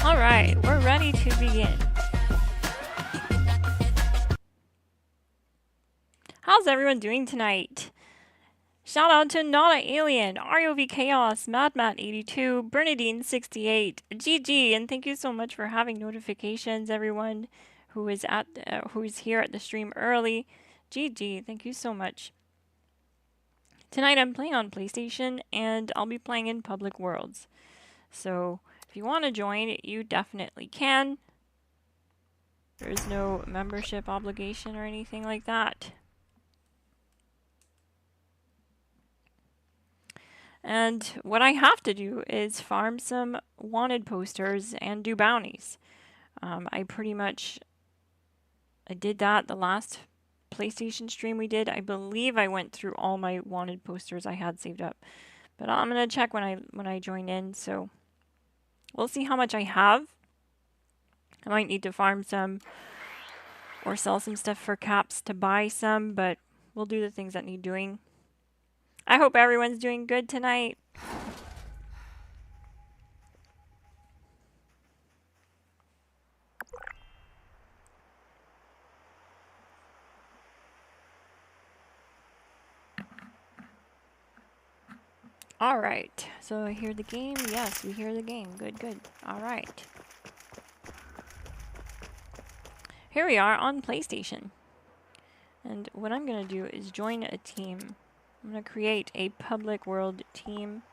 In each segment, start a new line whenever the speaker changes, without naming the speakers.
Alright, we're ready to begin. How's everyone doing tonight? Shout out to Not a Alien, ROV Chaos, MadMat82, Bernadine68, GG, and thank you so much for having notifications, everyone who is who's here at the stream early. GG, thank you so much. Tonight I'm playing on PlayStation, and I'll be playing in Public Worlds. So if you want to join, you definitely can. There's no membership obligation or anything like that. And what I have to do is farm some wanted posters and do bounties. I did that the last PlayStation stream we did. I believe I went through all my wanted posters I had saved up. But I'm gonna check when I join in, so we'll see how much I have. I might need to farm some or sell some stuff for caps to buy some, but we'll do the things that need doing. I hope everyone's doing good tonight. Alright, so I hear the game. Yes, we hear the game. Good, good. Alright. Here we are on PlayStation. And what I'm going to do is join a team. I'm going to create a public world team.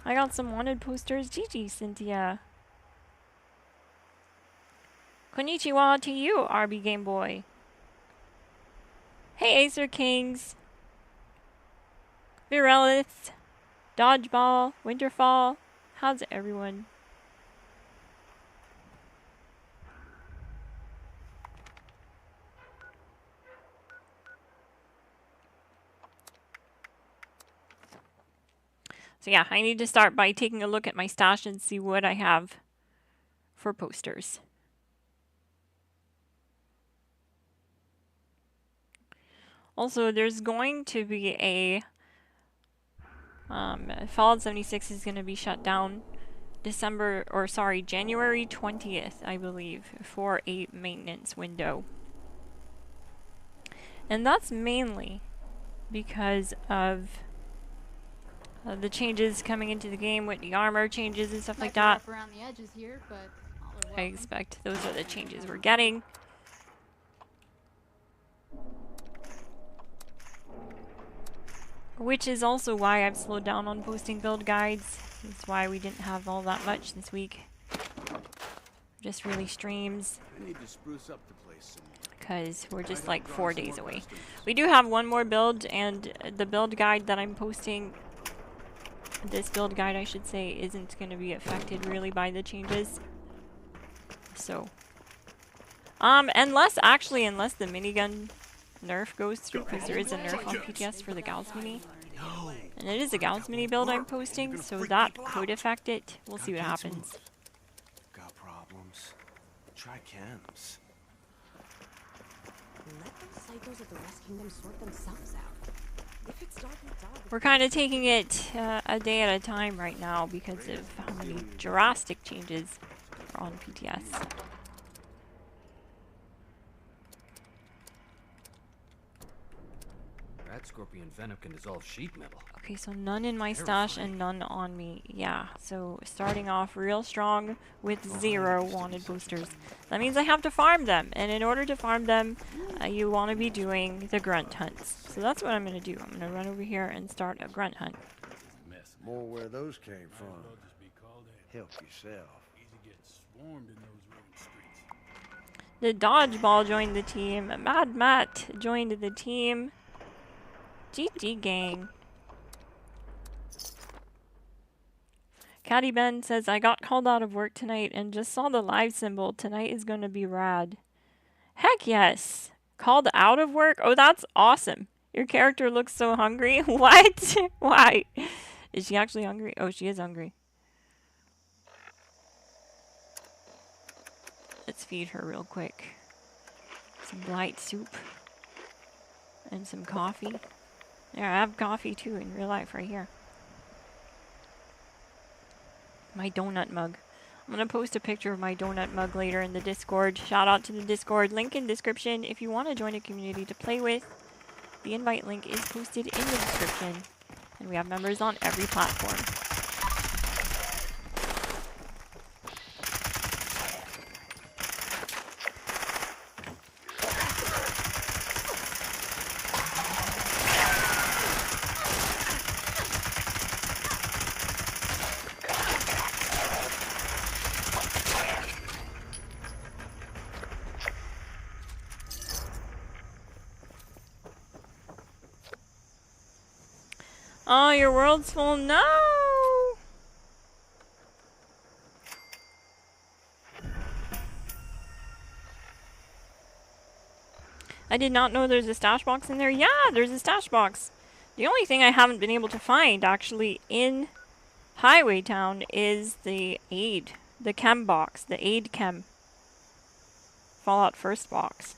I got some wanted posters. GG, Cynthia. Konnichiwa to you, RB Game Boy. Hey, Acer Kings. Virelis. Dodgeball. Winterfall. How's everyone? So yeah, I need to start by taking a look at my stash and see what I have for posters. Also, there's going to be a Fallout 76 is going to be shut down January 20th, I believe, for a maintenance window. And that's mainly because of the changes coming into the game with the armor changes and stuff like that.
Around the edges here, but
I expect those are the changes we're getting. Which is also why I've slowed down on posting build guides. That's why we didn't have all that much this week. Just really streams.
I need to spruce up the place some more.
Because we're just like 4 days away. We do have one more build, and the build guide that I'm posting, this build guide I should say, isn't going to be affected really by the changes. So, unless the minigun nerf goes through, because there is a nerf on PTS for the Gauss Mini. And it is a Gauss Mini build I'm posting, so that could affect it. We'll see what happens.
Got problems. Try cams.
Let those psychos of the West Kingdom sort themselves out. If it's dark and dark,
We're kind of taking it a day at a time right now because of how many drastic changes are on PTS.
That scorpion venom can dissolve sheet metal.
Okay, so none in my stash and none on me. Yeah, so starting off real strong with 0 wanted boosters. That means I have to farm them, and in order to farm them, you want to be doing the grunt hunts. So that's what I'm going to do. I'm going to run over here and start a grunt hunt.
More where those came from. Help yourself.
The Dodgeball joined the team. Mad Matt joined the team. GG gang. Caddy Ben says, I got called out of work tonight and just saw the live symbol. Tonight is going to be rad. Heck yes. Called out of work? Oh, that's awesome. Your character looks so hungry. What? Why? Is she actually hungry? Oh, she is hungry. Let's feed her real quick. Some blight soup. And some coffee. There, I have coffee too in real life right here. My donut mug. I'm gonna post a picture of my donut mug later in the Discord. Shout out to the Discord. Link in description if you want to join a community to play with. The invite link is posted in the description. And we have members on every platform. Oh, your world's full. No! I did not know there's a stash box in there. Yeah, there's a stash box. The only thing I haven't been able to find actually in Highway Town is the aid. The chem box. The aid chem. Fallout First box.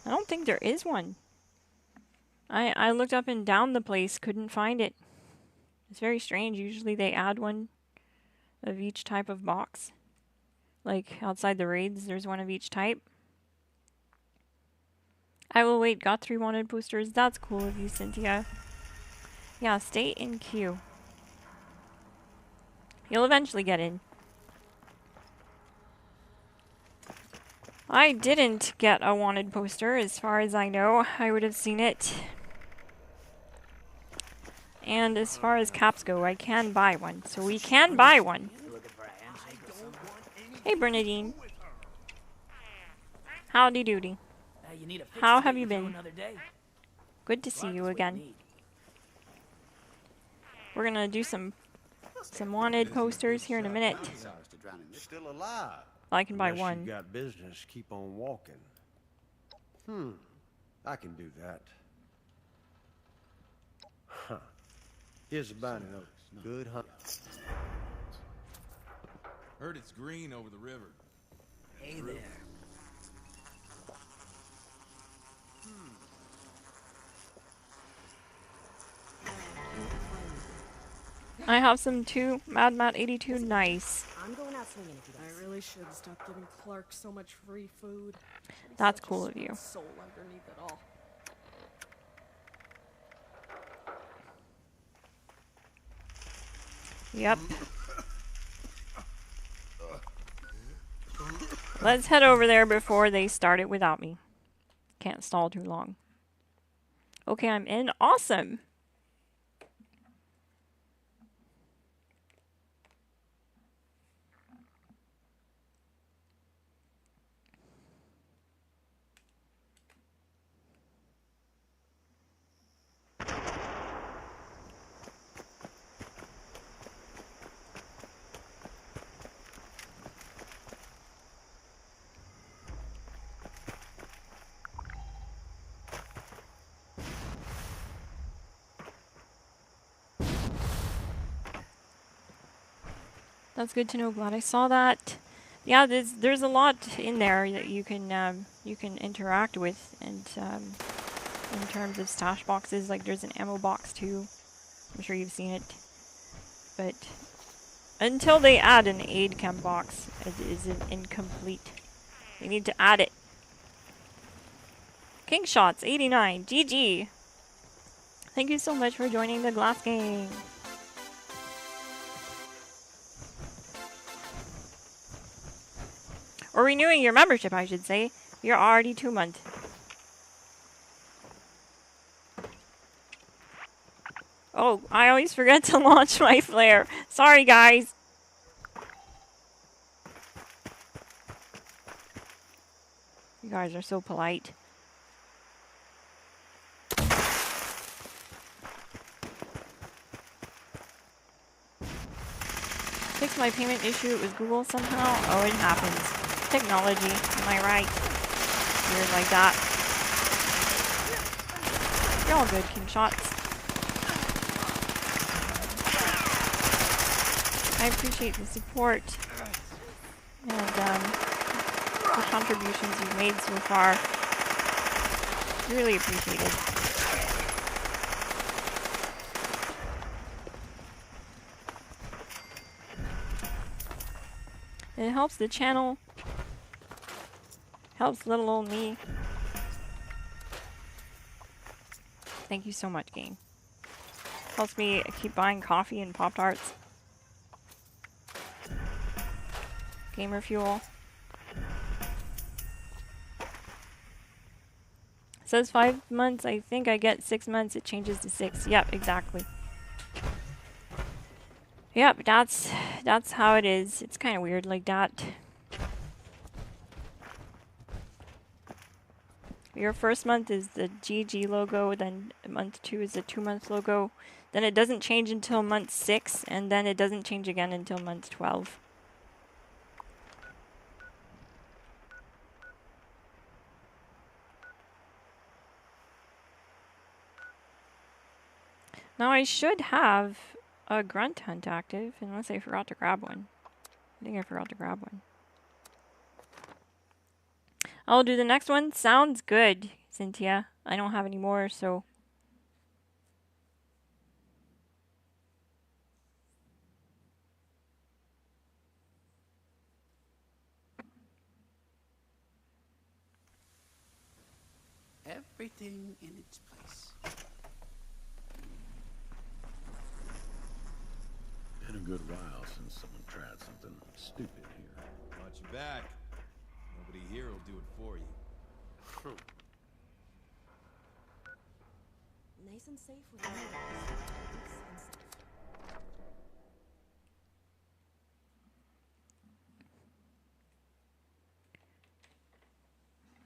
I don't think there is one. I looked up and down the place, couldn't find it. It's very strange. Usually they add one of each type of box. Like outside the raids, there's one of each type. I will wait. Got 3 wanted posters. That's cool of you, Cynthia. Yeah, stay in queue. You'll eventually get in. I didn't get a wanted poster, as far as I know. I would have seen it. And as far as caps go, I can buy one. So we can buy one. Hey, Bernadine. Howdy doody. How have you been? Good to see you again. We're gonna do some wanted posters here in a minute.
Still alive.
I can buy
Unless
one.
You got business, keep on walking. I can do that. Huh. Here's a bounty note. Good hunt.
Heard it's green over the river.
Hey there.
I have some too. Mad Matt 82, nice.
I'm going out swinging if you guys.
I really should stop giving Clark so much free food. He's
That's
such a
cool of
sweet
you.
Soul underneath it all.
Yep. Let's head over there before they start it without me. Can't stall too long. Okay, I'm in. Awesome. That's good to know. Glad I saw that. Yeah, there's a lot in there that you can interact with, and in terms of stash boxes, like there's an ammo box too. I'm sure you've seen it, but until they add an aid chem box, it is incomplete. They need to add it. King Shots 89, GG. Thank you so much for joining the GlassGang. Or renewing your membership, I should say. You're already 2 months. Oh, I always forget to launch my flare. Sorry, guys. You guys are so polite. Fix my payment issue. It was Google somehow. Oh, it happens. Technology, am I right? Weird like that. You're all good, King Shots. I appreciate the support and the contributions you've made so far. Really appreciated. It helps the channel. Helps little old me. Thank you so much, game. Helps me keep buying coffee and Pop-Tarts. Gamer fuel. It says 5 months. I think I get 6 months. It changes to 6. Yep, exactly. Yep, that's how it is. It's kind of weird like that. Your first month is the GG logo, then month 2 is the 2-month logo. Then it doesn't change until month 6, and then it doesn't change again until month 12. Now I should have a grunt hunt active, unless I forgot to grab one. I think I forgot to grab one. I'll do the next one. Sounds good, Cynthia. I don't have any more, so...
Everything in its place.
Been a good while since someone tried something stupid here.
Watch your back. Nobody here will do it for you.
Nice and safe with all of us. Nice and safe.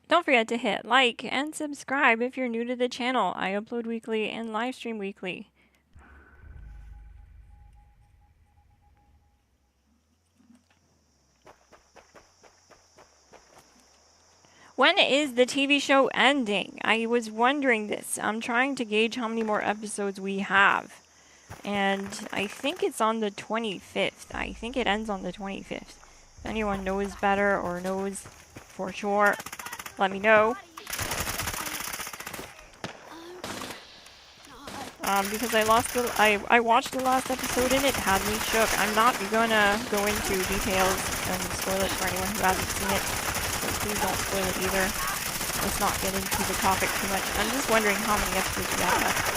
Don't forget to hit like and subscribe if you're new to the channel. I upload weekly and live stream weekly. When is the TV show ending? I was wondering this. I'm trying to gauge how many more episodes we have. And I think it's on the 25th. I think it ends on the 25th. If anyone knows better or knows for sure, let me know. Because I watched the last episode and it had me shook. I'm not gonna go into details and spoil it for anyone who hasn't seen it. So please don't spoil it either. Let's not get into the topic too much. I'm just wondering how many episodes we have left.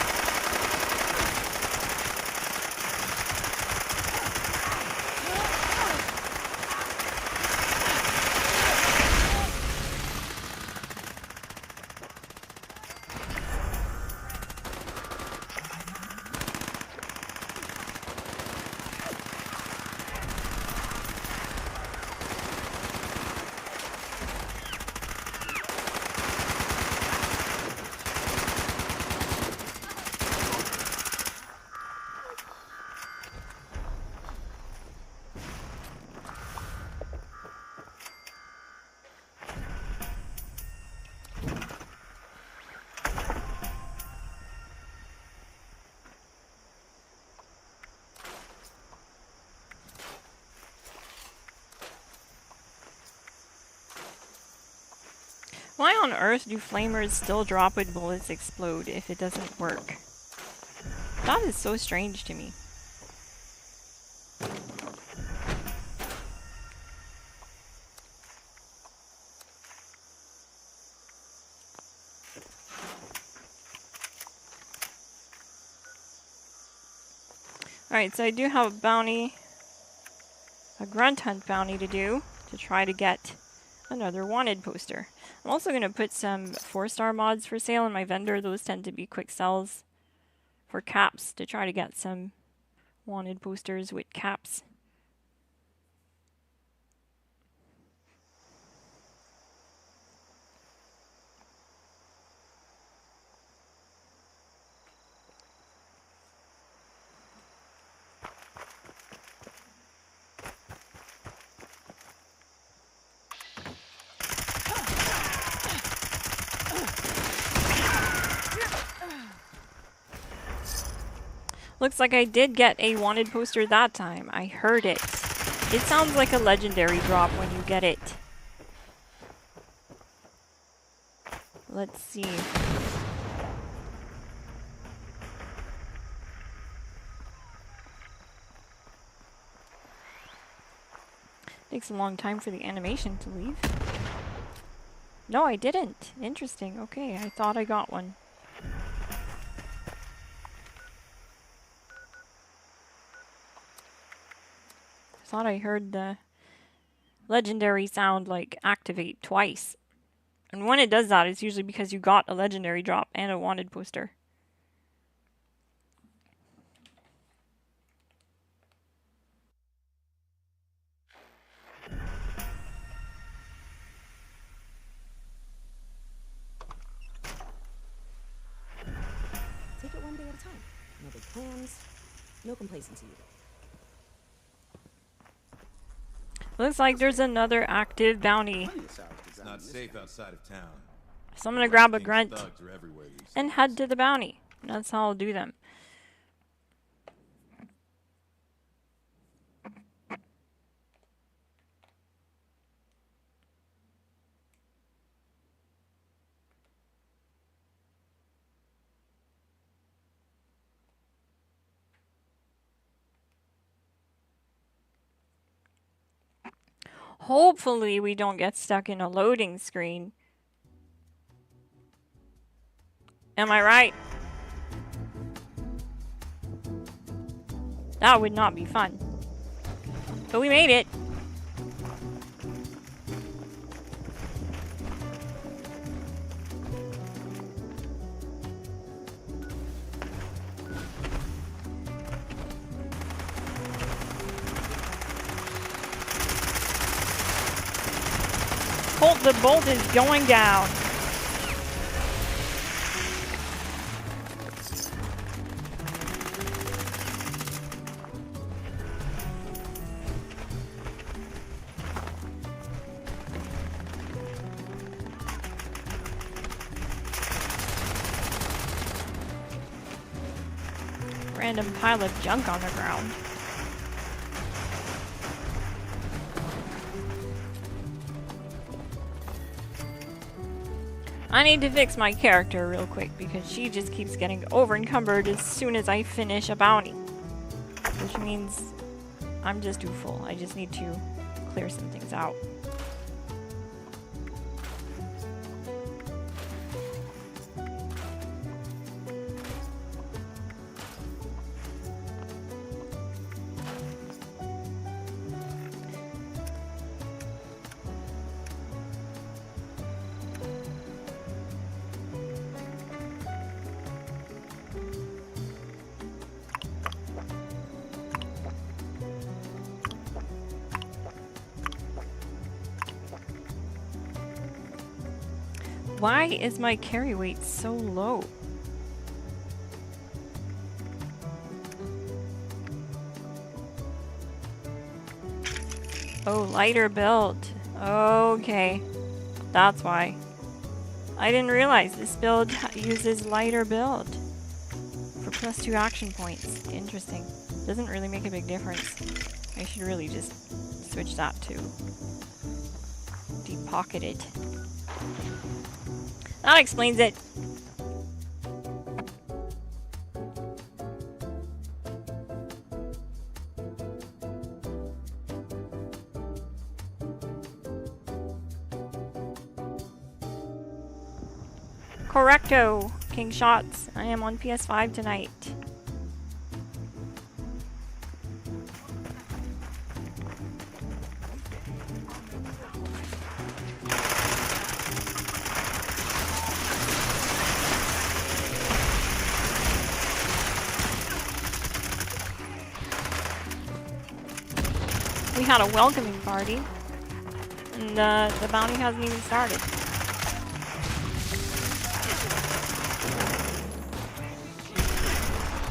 Why on earth do flamers still drop when bullets explode if it doesn't work? That is so strange to me. Alright, so I do have a bounty, a grunt hunt bounty to do to try to get another wanted poster. I'm also going to put some 4-star mods for sale in my vendor. Those tend to be quick sells for caps to try to get some wanted posters with caps. Looks like I did get a wanted poster that time. I heard it. It sounds like a legendary drop when you get it. Let's see. Takes a long time for the animation to leave. No, I didn't. Interesting. Okay, I thought I got one. Thought I heard the legendary sound like activate twice. And when it does that, it's usually because you got a legendary drop and a wanted poster.
Take it one day at a time. No big plans, no complacency either.
Looks like there's another active bounty.
It's not safe outside of town.
So I'm gonna grab a
King's
grunt
thugs are everywhere these
and
days.
head to the bounty. That's how I'll do them. Hopefully we don't get stuck in a loading screen. Am I right? That would not be fun. But we made it. Colt the Bolt is going down. Random pile of junk on the ground. I need to fix my character real quick because she just keeps getting over encumbered as soon as I finish a bounty. Which means I'm just too full. I just need to clear some things out. Why is my carry weight so low? Oh, lighter build. Okay. That's why. I didn't realize this build uses lighter build for +2 action points. Interesting. Doesn't really make a big difference. I should really just switch that to deep pocketed. That explains it. Correcto, King Shots. I am on PS5 tonight. We had a welcoming party, and the bounty hasn't even started.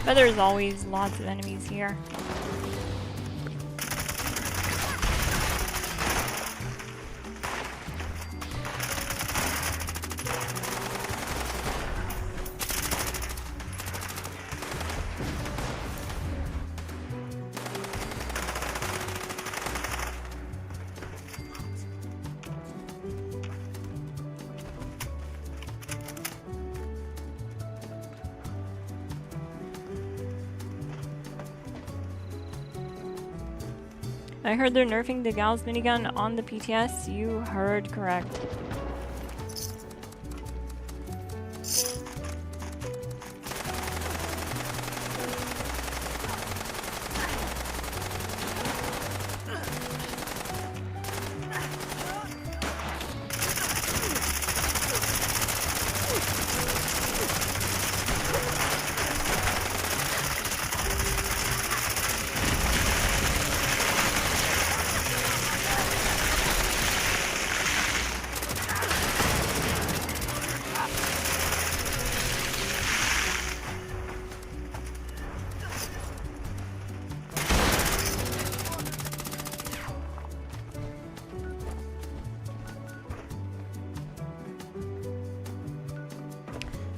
But there's always lots of enemies here. I heard they're nerfing the Gals minigun on the PTS. You heard correct.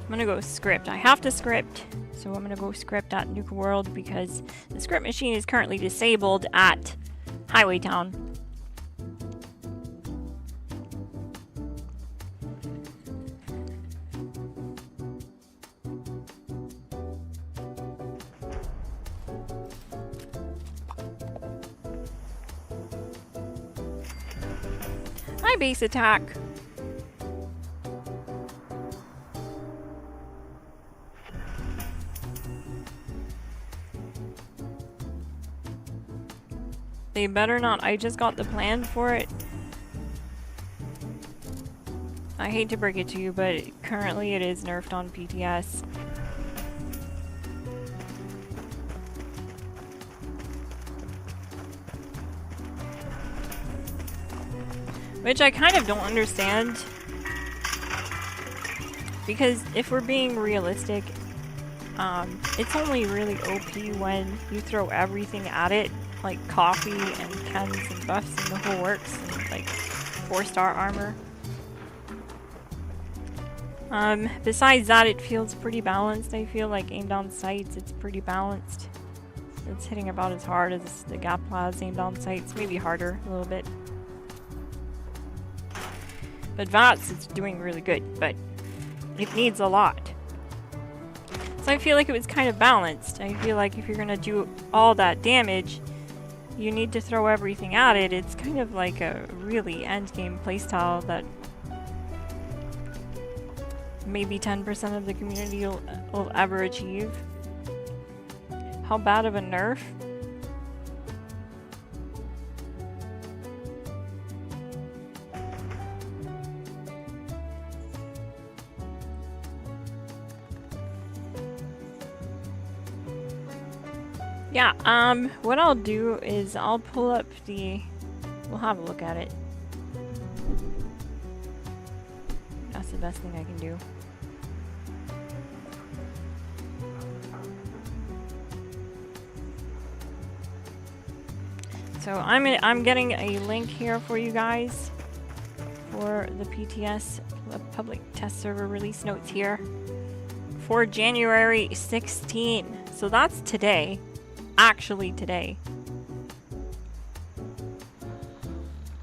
I'm gonna go script. I have to script, so I'm gonna go script at Nuka World because the script machine is currently disabled at Highway Town. Hi, base attack. They better not. I just got the plan for it. I hate to break it to you, but currently it is nerfed on PTS. Which I kind of don't understand. Because if we're being realistic, it's only really OP when you throw everything at it. Like coffee and cans and buffs and the whole works, and like 4-star armor. Besides that, it feels pretty balanced. I feel like aimed on sights, it's pretty balanced. It's hitting about as hard as the Gap Plaz aimed on sights, maybe harder a little bit. But VATS, it's doing really good, but it needs a lot. So I feel like it was kind of balanced. I feel like if you're gonna do all that damage, you need to throw everything at it. It's kind of like a really endgame playstyle that maybe 10% of the community will ever achieve. How bad of a nerf? Yeah, what I'll do is I'll pull up we'll have a look at it. That's the best thing I can do. So I'm getting a link here for you guys for the PTS public test server release notes here for January 16. So that's today. Actually today.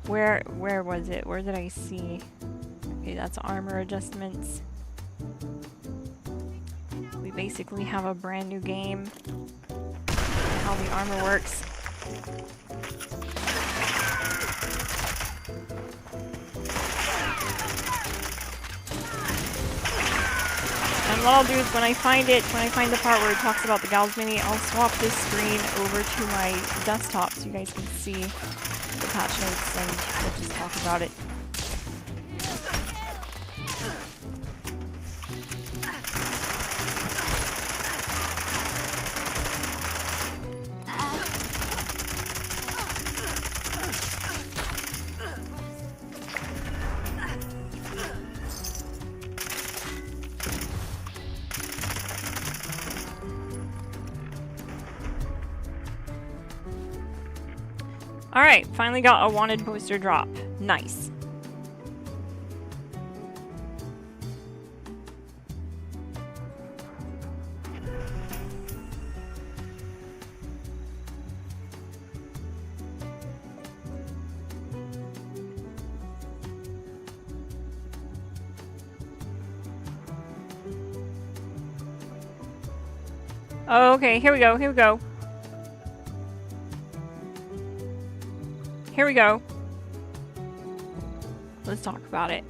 Where was it? Where did I see? Okay, that's armor adjustments. We basically have a brand new game. How the armor works. And what I'll do is when I find the part where it talks about the Gals Mini, I'll swap this screen over to my desktop so you guys can see the patch notes and we'll just talk about it. Alright, finally got a wanted poster drop. Nice. Okay, here we go, here we go. here we go. Let's talk about it.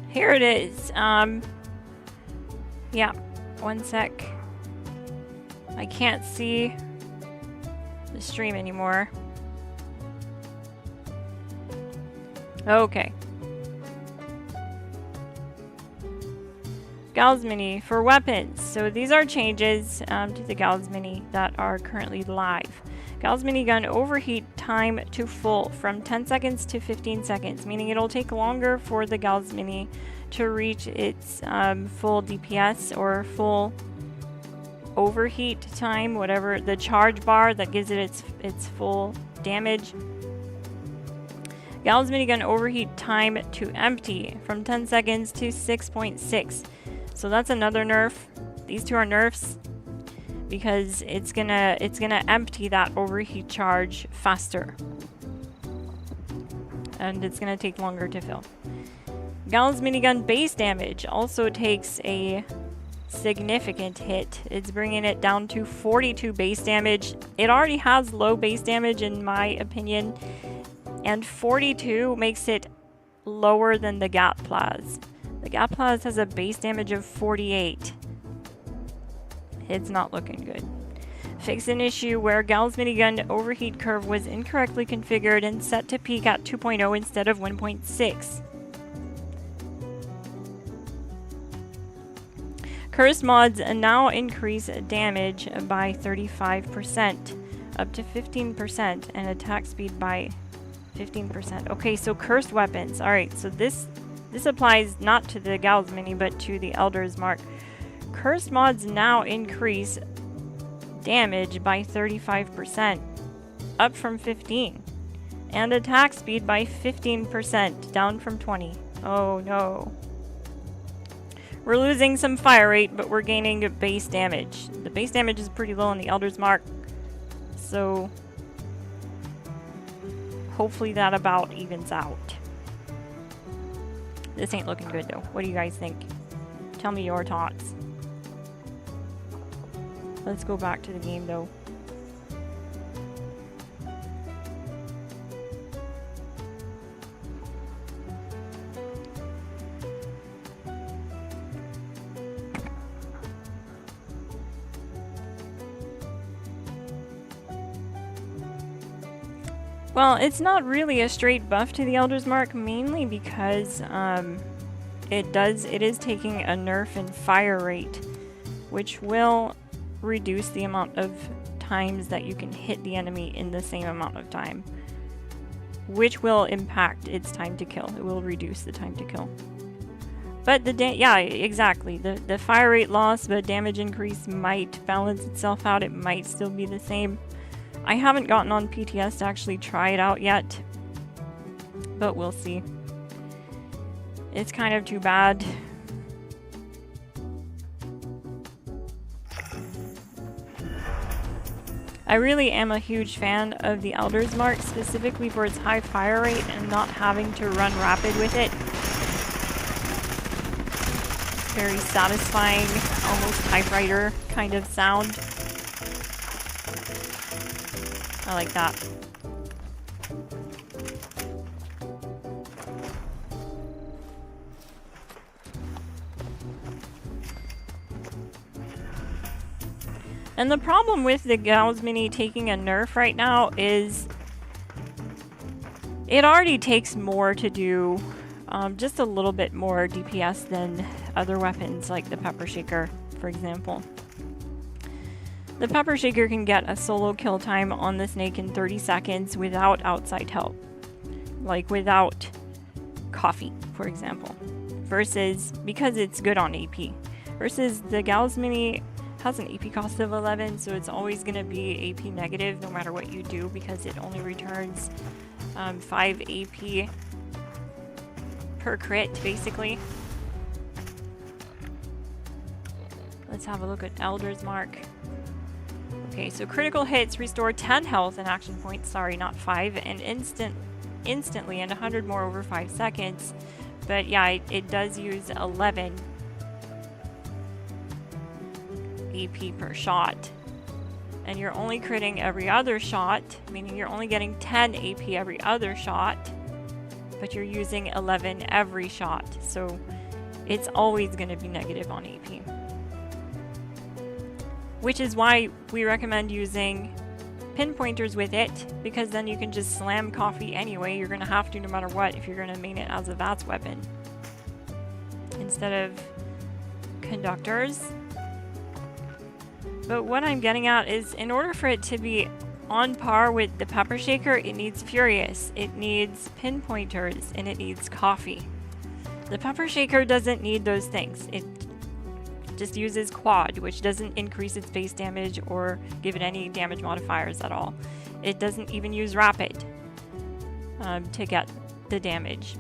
Here it is. Yeah, one sec. I can't see the stream anymore. Okay. Gals Mini for weapons. So these are changes to the Gals Mini that are currently live. Gals Mini gun overheat time to full from 10 seconds to 15 seconds, meaning it'll take longer for the Gals Mini to reach its full DPS or full overheat time, whatever the charge bar that gives it its full damage. Gals minigun overheat time to empty from 10 seconds to 6.6. So that's another nerf. These two are nerfs because it's gonna empty that overheat charge faster. And it's gonna take longer to fill. Gals minigun base damage also takes a significant hit. It's bringing it down to 42 base damage. It already has low base damage in my opinion, and 42 makes it lower than the Gatplaz. The Gatplaz has a base damage of 48. It's not looking good. Fix an issue where Gals minigun overheat curve was incorrectly configured and set to peak at 2.0 instead of 1.6. Cursed mods now increase damage by 35%, up to 15%, and attack speed by 15%. Okay, so cursed weapons. Alright, so this applies not to the Gals Mini, but to the Elder's Mark. Cursed mods now increase damage by 35%, up from 15. And attack speed by 15%, down from 20. Oh no. We're losing some fire rate, but we're gaining base damage. The base damage is pretty low on the Elder's Mark, so hopefully that about evens out. This ain't looking good though. What do you guys think? Tell me your thoughts. Let's go back to the game though. Well, it's not really a straight buff to the Elder's Mark, mainly because it is taking a nerf in fire rate, which will reduce the amount of times that you can hit the enemy in the same amount of time, which will impact its time to kill. It will reduce the time to kill. But yeah, exactly. The fire rate loss, but damage increase might balance itself out. It might still be the same. I haven't gotten on PTS to actually try it out yet, but we'll see. It's kind of too bad. I really am a huge fan of the Elder's Mark, specifically for its high fire rate and not having to run rapid with it. Very satisfying, almost typewriter kind of sound. I like that. And the problem with the Gals Mini taking a nerf right now is it already takes more to do just a little bit more DPS than other weapons like the Pepper Shaker, for example. The Pepper Shaker can get a solo kill time on the snake in 30 seconds without outside help. Like without coffee, for example. Versus, because it's good on AP. Versus the Gals Mini has an AP cost of 11, so it's always going to be AP negative no matter what you do, because it only returns 5 AP per crit, basically. Let's have a look at Elder's Mark. Okay, so critical hits restore 10 health and action points, sorry, not 5, and instantly and 100 more over 5 seconds. But yeah, it does use 11 AP per shot. And you're only critting every other shot, meaning you're only getting 10 AP every other shot, but you're using 11 every shot. So it's always going to be negative on AP. Which is why we recommend using pinpointers with it, because then you can just slam coffee anyway. You're going to have to no matter what if you're going to main it as a VATS weapon. Instead of conductors. But what I'm getting at is, in order for it to be on par with the pepper shaker, it needs furious, it needs pinpointers, and it needs coffee. The pepper shaker doesn't need those things. It just uses quad, which doesn't increase its base damage or give it any damage modifiers at all. It doesn't even use rapid to get the damage.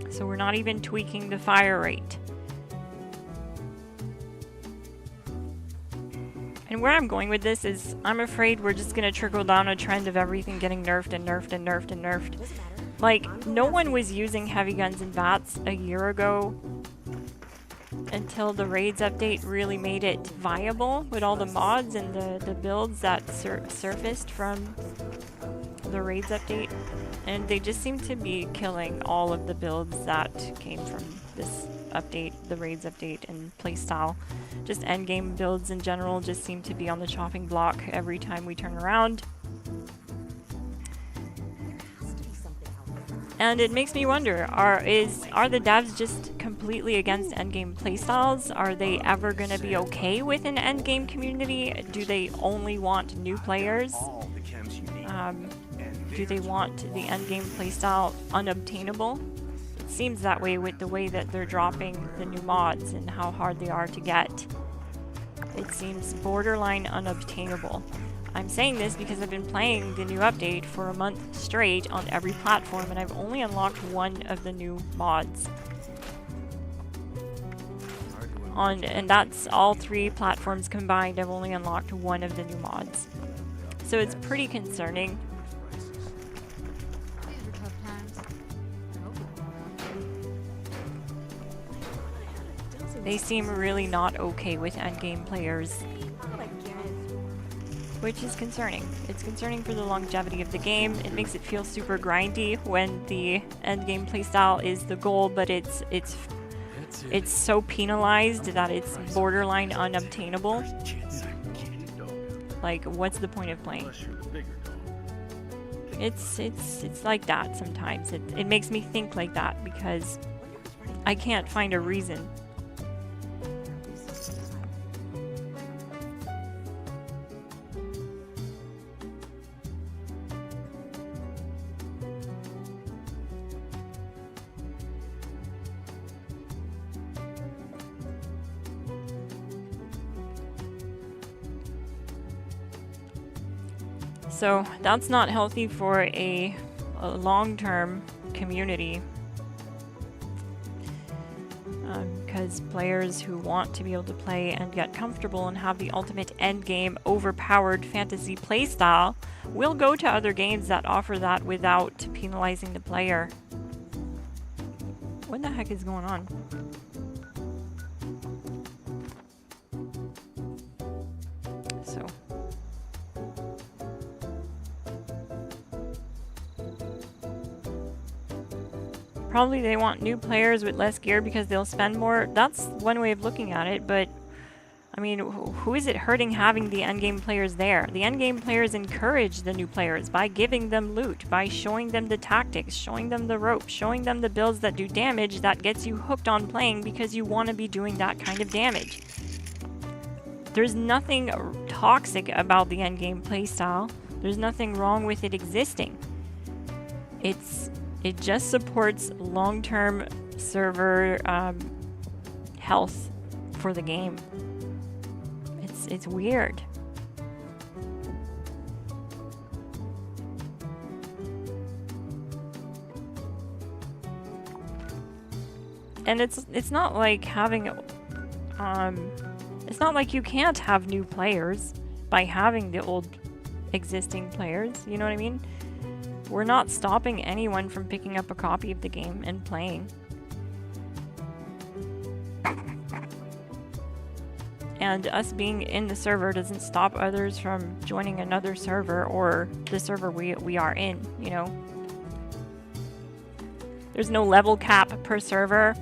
So we're not even tweaking the fire rate. And where I'm going with this is, I'm afraid we're just going to trickle down a trend of everything getting nerfed and nerfed and nerfed and nerfed. Like, no one was using heavy guns and VATS a year ago until the raids update really made it viable with all the mods and the builds that surfaced from the raids update. And they just seem to be killing all of the builds that came from this update, the raids update, and playstyle. Just endgame builds in general just seem to be on the chopping block every time we turn around. And it makes me wonder, are the devs just completely against endgame playstyles? Are they ever going to be okay with an endgame community? Do they only want new players? Do they want the endgame playstyle unobtainable? It seems that way with the way that they're dropping the new mods and how hard they are to get. It seems borderline unobtainable. I'm saying this because I've been playing the new update for a month straight on every platform, and I've only unlocked one of the new mods. And that's all 3 platforms combined. I've only unlocked one of the new mods. So it's pretty concerning. They seem really not okay with endgame players. Which is concerning. It's concerning for the longevity of the game. It makes it feel super grindy when the endgame playstyle is the goal, but it's so penalized that it's borderline unobtainable. Like, what's the point of playing? It's like that sometimes. It makes me think like that because I can't find a reason. So that's not healthy for a long-term community, because players who want to be able to play and get comfortable and have the ultimate endgame overpowered fantasy playstyle will go to other games that offer that without penalizing the player. What the heck is going on? So probably they want new players with less gear because they'll spend more. That's one way of looking at it, but I mean, who is it hurting having the endgame players there? The endgame players encourage the new players by giving them loot, by showing them the tactics, showing them the ropes, showing them the builds that do damage that gets you hooked on playing because you want to be doing that kind of damage. There's nothing toxic about the endgame playstyle. There's nothing wrong with it existing. It just supports long-term server health for the game. It's weird. And it's not like having it's not like you can't have new players by having the old existing players, you know what I mean? We're not stopping anyone from picking up a copy of the game and playing. and us being in the server doesn't stop others from joining another server or the server we are in, you know? There's no level cap per server.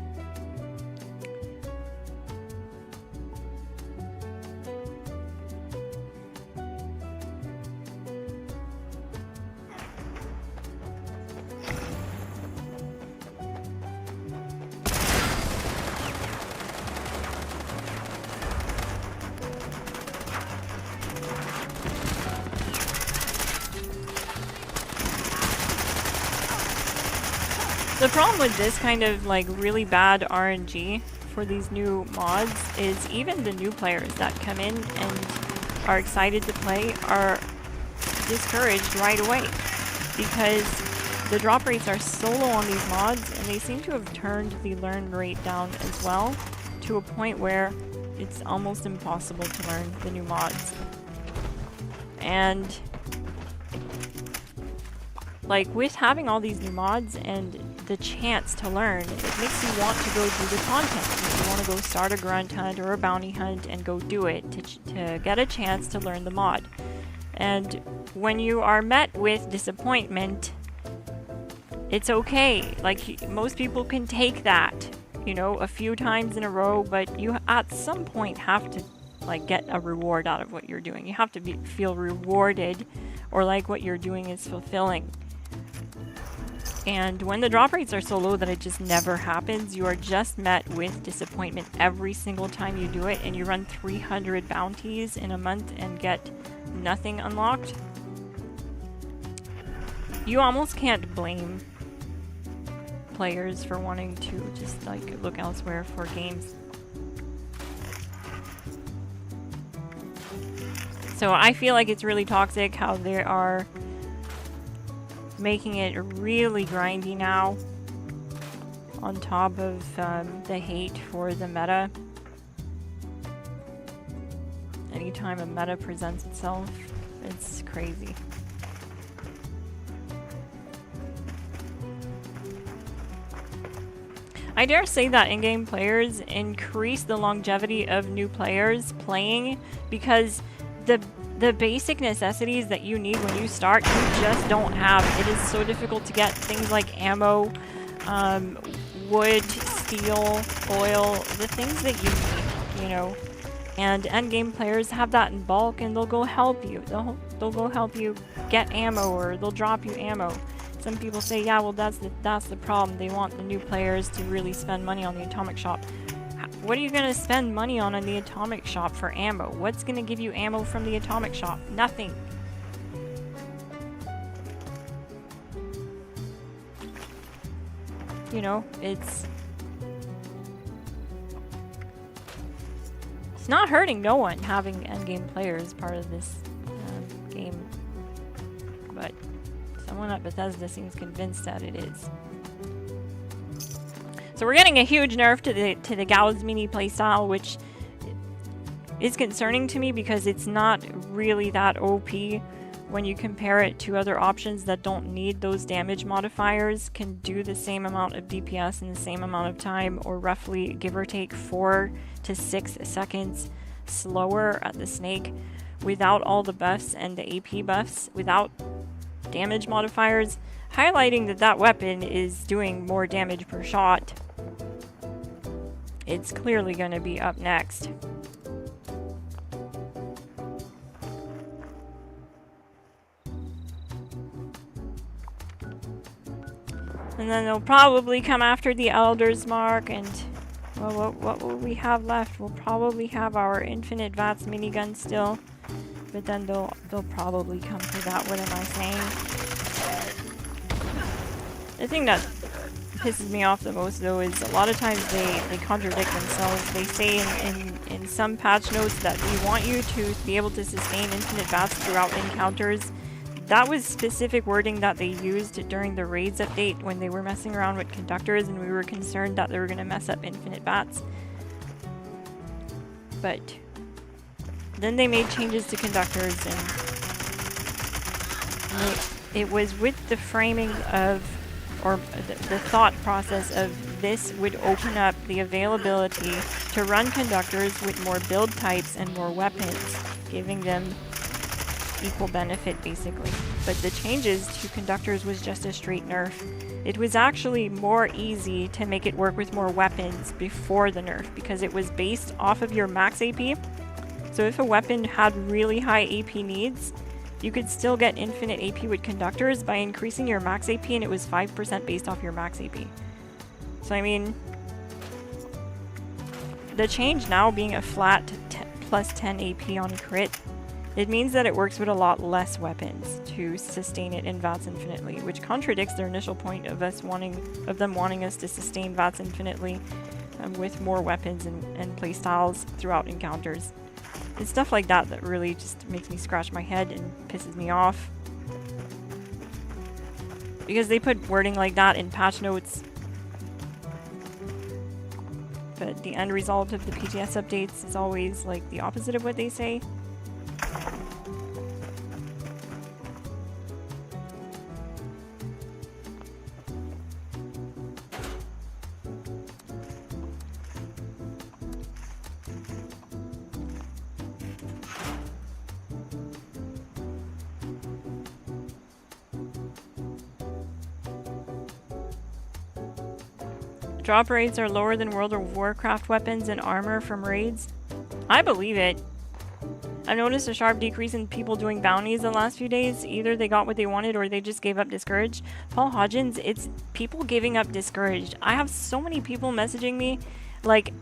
The problem with this kind of like really bad RNG for these new mods is even the new players that come in and are excited to play are discouraged right away because the drop rates are so low on these mods, and they seem to have turned the learn rate down as well to a point where it's almost impossible to learn the new mods. And like with having all these new mods and the chance to learn, it makes you want to go do the content. You want to go start a grunt hunt or a bounty hunt and go do it to get a chance to learn the mod. And when you are met with disappointment, it's okay. Like, most people can take that, you know, a few times in a row, but you at some point have to like get a reward out of what you're doing. You have to feel rewarded, or like what you're doing is fulfilling. And when the drop rates are so low that it just never happens, you are just met with disappointment every single time you do it, and you run 300 bounties in a month and get nothing unlocked. You almost can't blame players for wanting to just like look elsewhere for games. So I feel like it's really toxic how they are making it really grindy now, on top of the hate for the meta. Anytime a meta presents itself, it's crazy. I dare say that in-game players increase the longevity of new players playing because the basic necessities that you need when you start, you just don't have. It is so difficult to get things like ammo, wood, steel, oil, the things that you need, you know. And endgame players have that in bulk, and they'll go help you. They'll go help you get ammo, or they'll drop you ammo. Some people say, yeah, well, that's the problem. They want the new players to really spend money on the atomic shop. What are you going to spend money on the atomic shop for ammo? What's going to give you ammo from the atomic shop? Nothing. You know, it's not hurting no one having endgame players part of this game, but someone at Bethesda seems convinced that it is. So we're getting a huge nerf to the Gauss mini playstyle, which is concerning to me because it's not really that OP when you compare it to other options that don't need those damage modifiers, can do the same amount of DPS in the same amount of time, or roughly give or take 4 to 6 seconds slower at the snake without all the buffs and the AP buffs, without damage modifiers, highlighting that that weapon is doing more damage per shot. It's clearly going to be up next. And then they'll probably come after the Elder's Mark, and well, what will we have left? We'll probably have our Infinite Vats minigun still, but then they'll probably come for that. What am I saying? The thing that pisses me off the most, though, is a lot of times they contradict themselves. They say in some patch notes that we want you to be able to sustain infinite VATS throughout encounters. That was specific wording that they used during the Raids update when they were messing around with conductors, and we were concerned that they were going to mess up infinite VATS. But then they made changes to conductors, and it was with the framing of, or the thought process of this would open up the availability to run conductors with more build types and more weapons, giving them equal benefit basically. But the changes to conductors was just a straight nerf. It was actually more easy to make it work with more weapons before the nerf because it was based off of your max AP. So if a weapon had really high AP needs, you could still get infinite AP with conductors by increasing your max AP, and it was 5% based off your max AP. So I mean, the change now being a flat plus 10 AP on crit, it means that it works with a lot less weapons to sustain it in VATS infinitely, which contradicts their initial point of them wanting us to sustain VATS infinitely with more weapons and playstyles throughout encounters. It's stuff like that that really just makes me scratch my head and pisses me off. Because they put wording like that in patch notes. But the end result of the PTS updates is always like the opposite of what they say. Drop rates are lower than World of Warcraft weapons and armor from raids. I believe it. I've noticed a sharp decrease in people doing bounties the last few days. Either they got what they wanted or they just gave up Discouraged. Paul Hodgins, it's people giving up Discouraged. I have so many people messaging me like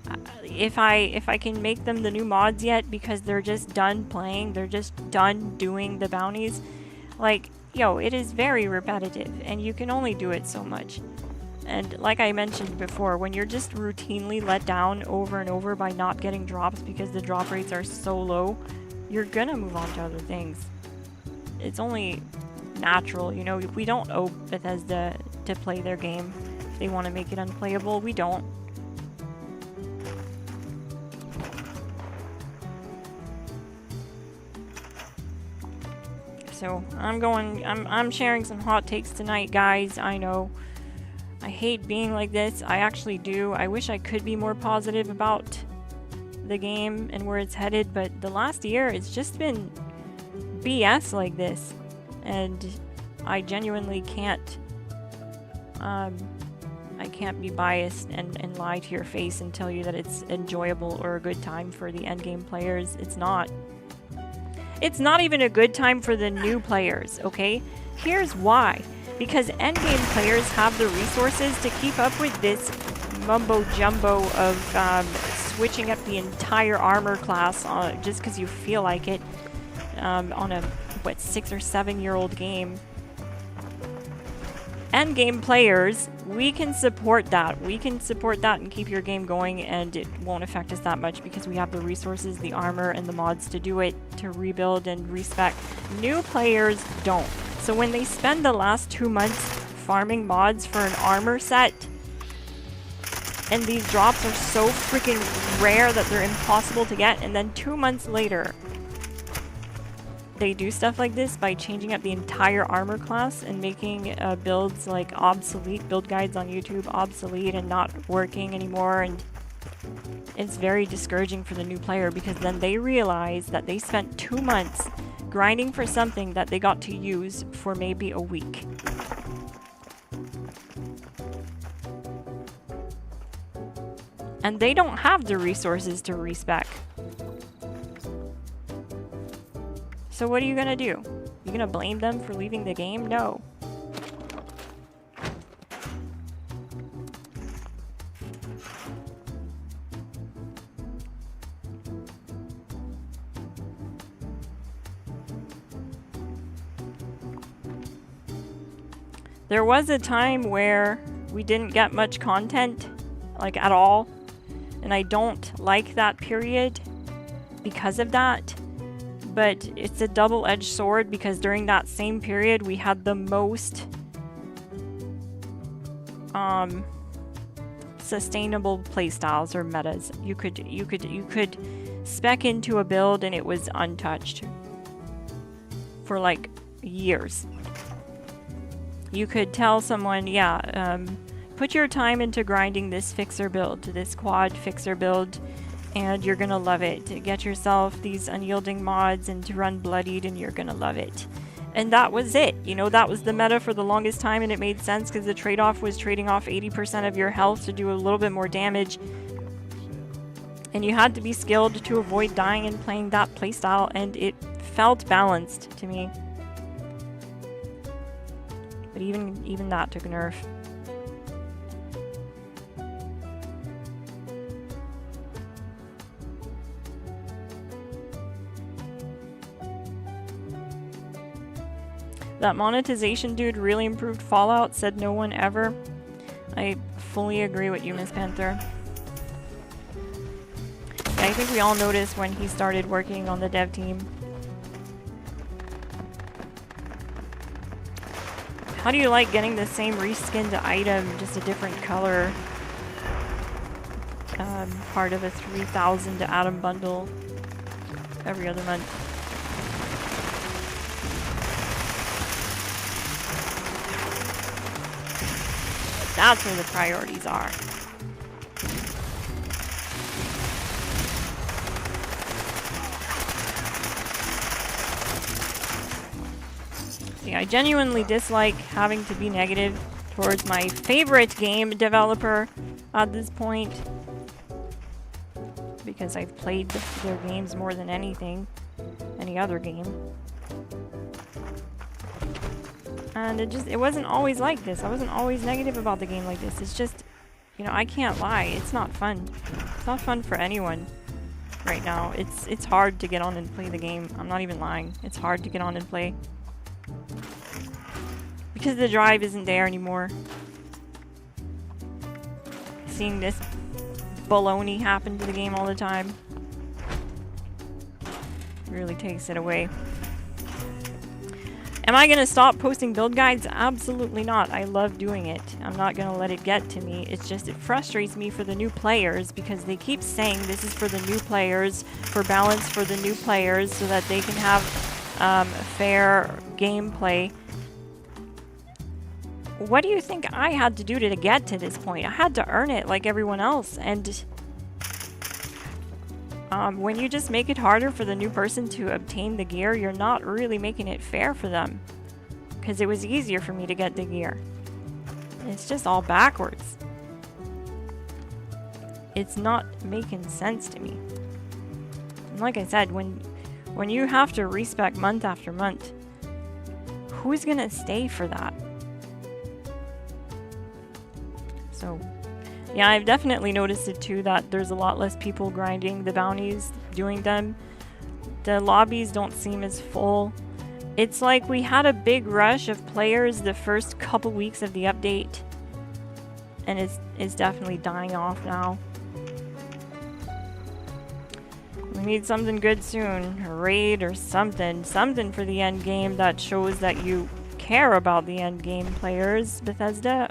if I can make them the new mods yet because they're just done playing. They're just done doing the bounties. Like, yo, it is very repetitive and you can only do it so much. And like I mentioned before, when you're just routinely let down over and over by not getting drops because the drop rates are so low, you're gonna move on to other things. It's only natural, you know, we don't owe Bethesda to play their game. If they want to make it unplayable, we don't. So I'm sharing some hot takes tonight, guys. I know. I hate being like this. I actually do. I wish I could be more positive about the game and where it's headed, but the last year it's just been BS like this. And I genuinely can't I can't be biased and lie to your face and tell you that it's enjoyable or a good time for the endgame players. It's not. It's not even a good time for the new players, okay? Here's why. Because endgame players have the resources to keep up with this mumbo-jumbo of switching up the entire armor class just because you feel like it on a, 6 or 7 year old game. Endgame players, we can support that. We can support that and keep your game going, and it won't affect us that much because we have the resources, the armor, and the mods to do it, to rebuild and respec. New players don't. So when they spend the last 2 months farming mods for an armor set, and these drops are so freaking rare that they're impossible to get, and then 2 months later, they do stuff like this by changing up the entire armor class and making builds like obsolete, build guides on YouTube obsolete and not working anymore, and it's very discouraging for the new player because then they realize that they spent 2 months grinding for something that they got to use for maybe a week. And they don't have the resources to respec. So what are you gonna do? You gonna blame them for leaving the game? No. There was a time where we didn't get much content, like at all, and I don't like that period because of that, but it's a double-edged sword because during that same period we had the most sustainable playstyles or metas. You could spec into a build and it was untouched for like years. You could tell someone, yeah, put your time into grinding this fixer build, this quad fixer build, and you're gonna love it. Get yourself these unyielding mods and to run bloodied, and you're gonna love it. And that was it. You know, that was the meta for the longest time, and it made sense because the trade-off was trading off 80% of your health to do a little bit more damage. And you had to be skilled to avoid dying and playing that playstyle, and it felt balanced to me. But even that took a nerf. That monetization dude really improved Fallout, said no one ever. I fully agree with you, Miss Panther. Yeah, I think we all noticed when he started working on the dev team. How do you like getting the same reskinned item, just a different color? Part of a 3,000 Atom bundle every other month. That's where the priorities are. See, I genuinely dislike having to be negative towards my favorite game developer at this point, because I've played their games more than any other game. And it wasn't always like this. I wasn't always negative about the game like this. It's just, you know, I can't lie. It's not fun. It's not fun for anyone right now. It's hard to get on and play the game. I'm not even lying. It's hard to get on and play. Because the drive isn't there anymore. Seeing this baloney happen to the game all the time really takes it away. Am I gonna stop posting build guides? Absolutely not. I love doing it. I'm not gonna let it get to me. It's just, it frustrates me for the new players because they keep saying this is for the new players, for balance for the new players, so that they can have fair gameplay. What do you think I had to do to get to this point? I had to earn it like everyone else, and when you just make it harder for the new person to obtain the gear, you're not really making it fair for them. Because it was easier for me to get the gear. It's just all backwards. It's not making sense to me. And like I said, when you have to respec month after month, who's gonna stay for that? So yeah, I've definitely noticed it too, that there's a lot less people grinding the bounties, doing them. The lobbies don't seem as full. It's like we had a big rush of players the first couple weeks of the update, and it's definitely dying off now. We need something good soon, a raid or something for the end game that shows that you care about the end game players, Bethesda.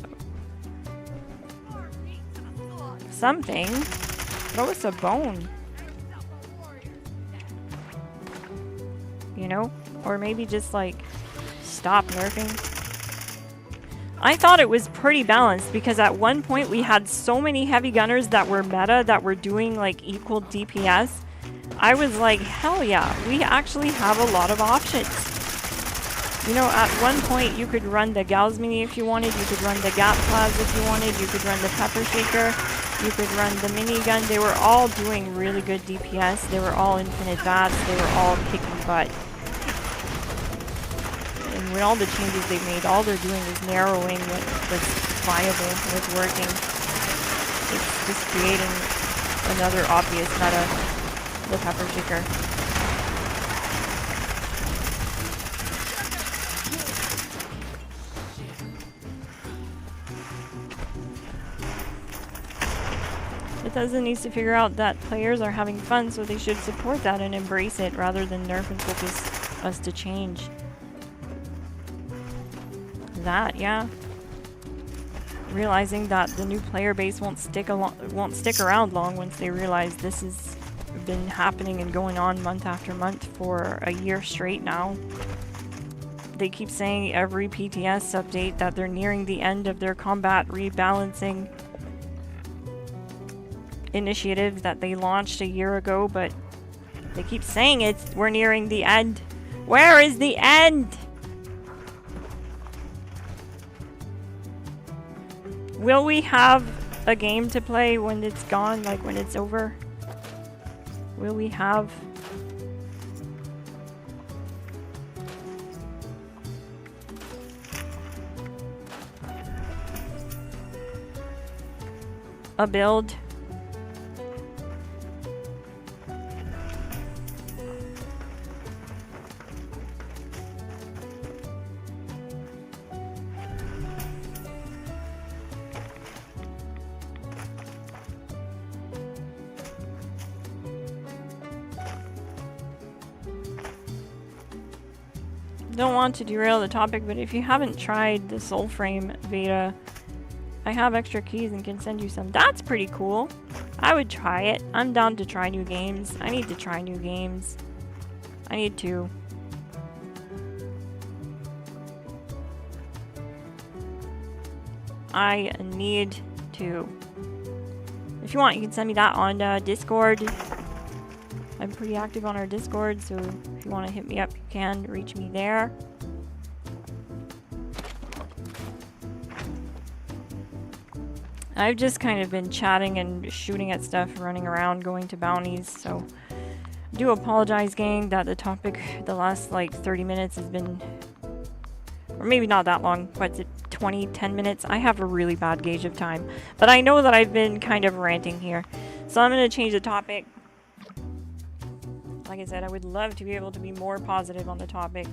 Something. Throw us a bone. You know? Or maybe just like stop nerfing. I thought it was pretty balanced because at one point we had so many heavy gunners that were meta, that were doing like equal DPS. I was like, hell yeah, we actually have a lot of options. You know, at one point you could run the Gauss Mini if you wanted, you could run the Gap Plas if you wanted, you could run the Pepper Shaker. You could run the minigun. They were all doing really good DPS. They were all infinite VATs. They were all kicking butt. And with all the changes they've made, all they're doing is narrowing what's viable, what's working. It's just creating another obvious meta, the Pepper Shaker. Bethesda needs to figure out that players are having fun, so they should support that and embrace it rather than nerf and focus us to change. That, yeah. Realizing that the new player base won't stick around long once they realize this has been happening and going on month after month for a year straight now. they keep saying every PTS update that they're nearing the end of their combat rebalancing initiative that they launched a year ago, but they keep saying we're nearing the end. Where is the end? Will we have a game to play when it's gone, like when it's over? Will we have a build? Don't want to derail the topic, but if you haven't tried the Soulframe beta, I have extra keys and can send you some. That's pretty cool. I would try it. I'm down to try new games. I need to try new games. I need to. I need to. If you want, you can send me that on Discord. I'm pretty active on our Discord, so if you want to hit me up, you can reach me there. I've just kind of been chatting and shooting at stuff, running around, going to bounties, so I do apologize, gang, that the topic the last like 30 minutes has been, or maybe not that long, what's it, 10 minutes? I have a really bad gauge of time, but I know that I've been kind of ranting here, so I'm going to change the topic. Like I said, I would love to be able to be more positive on the topic.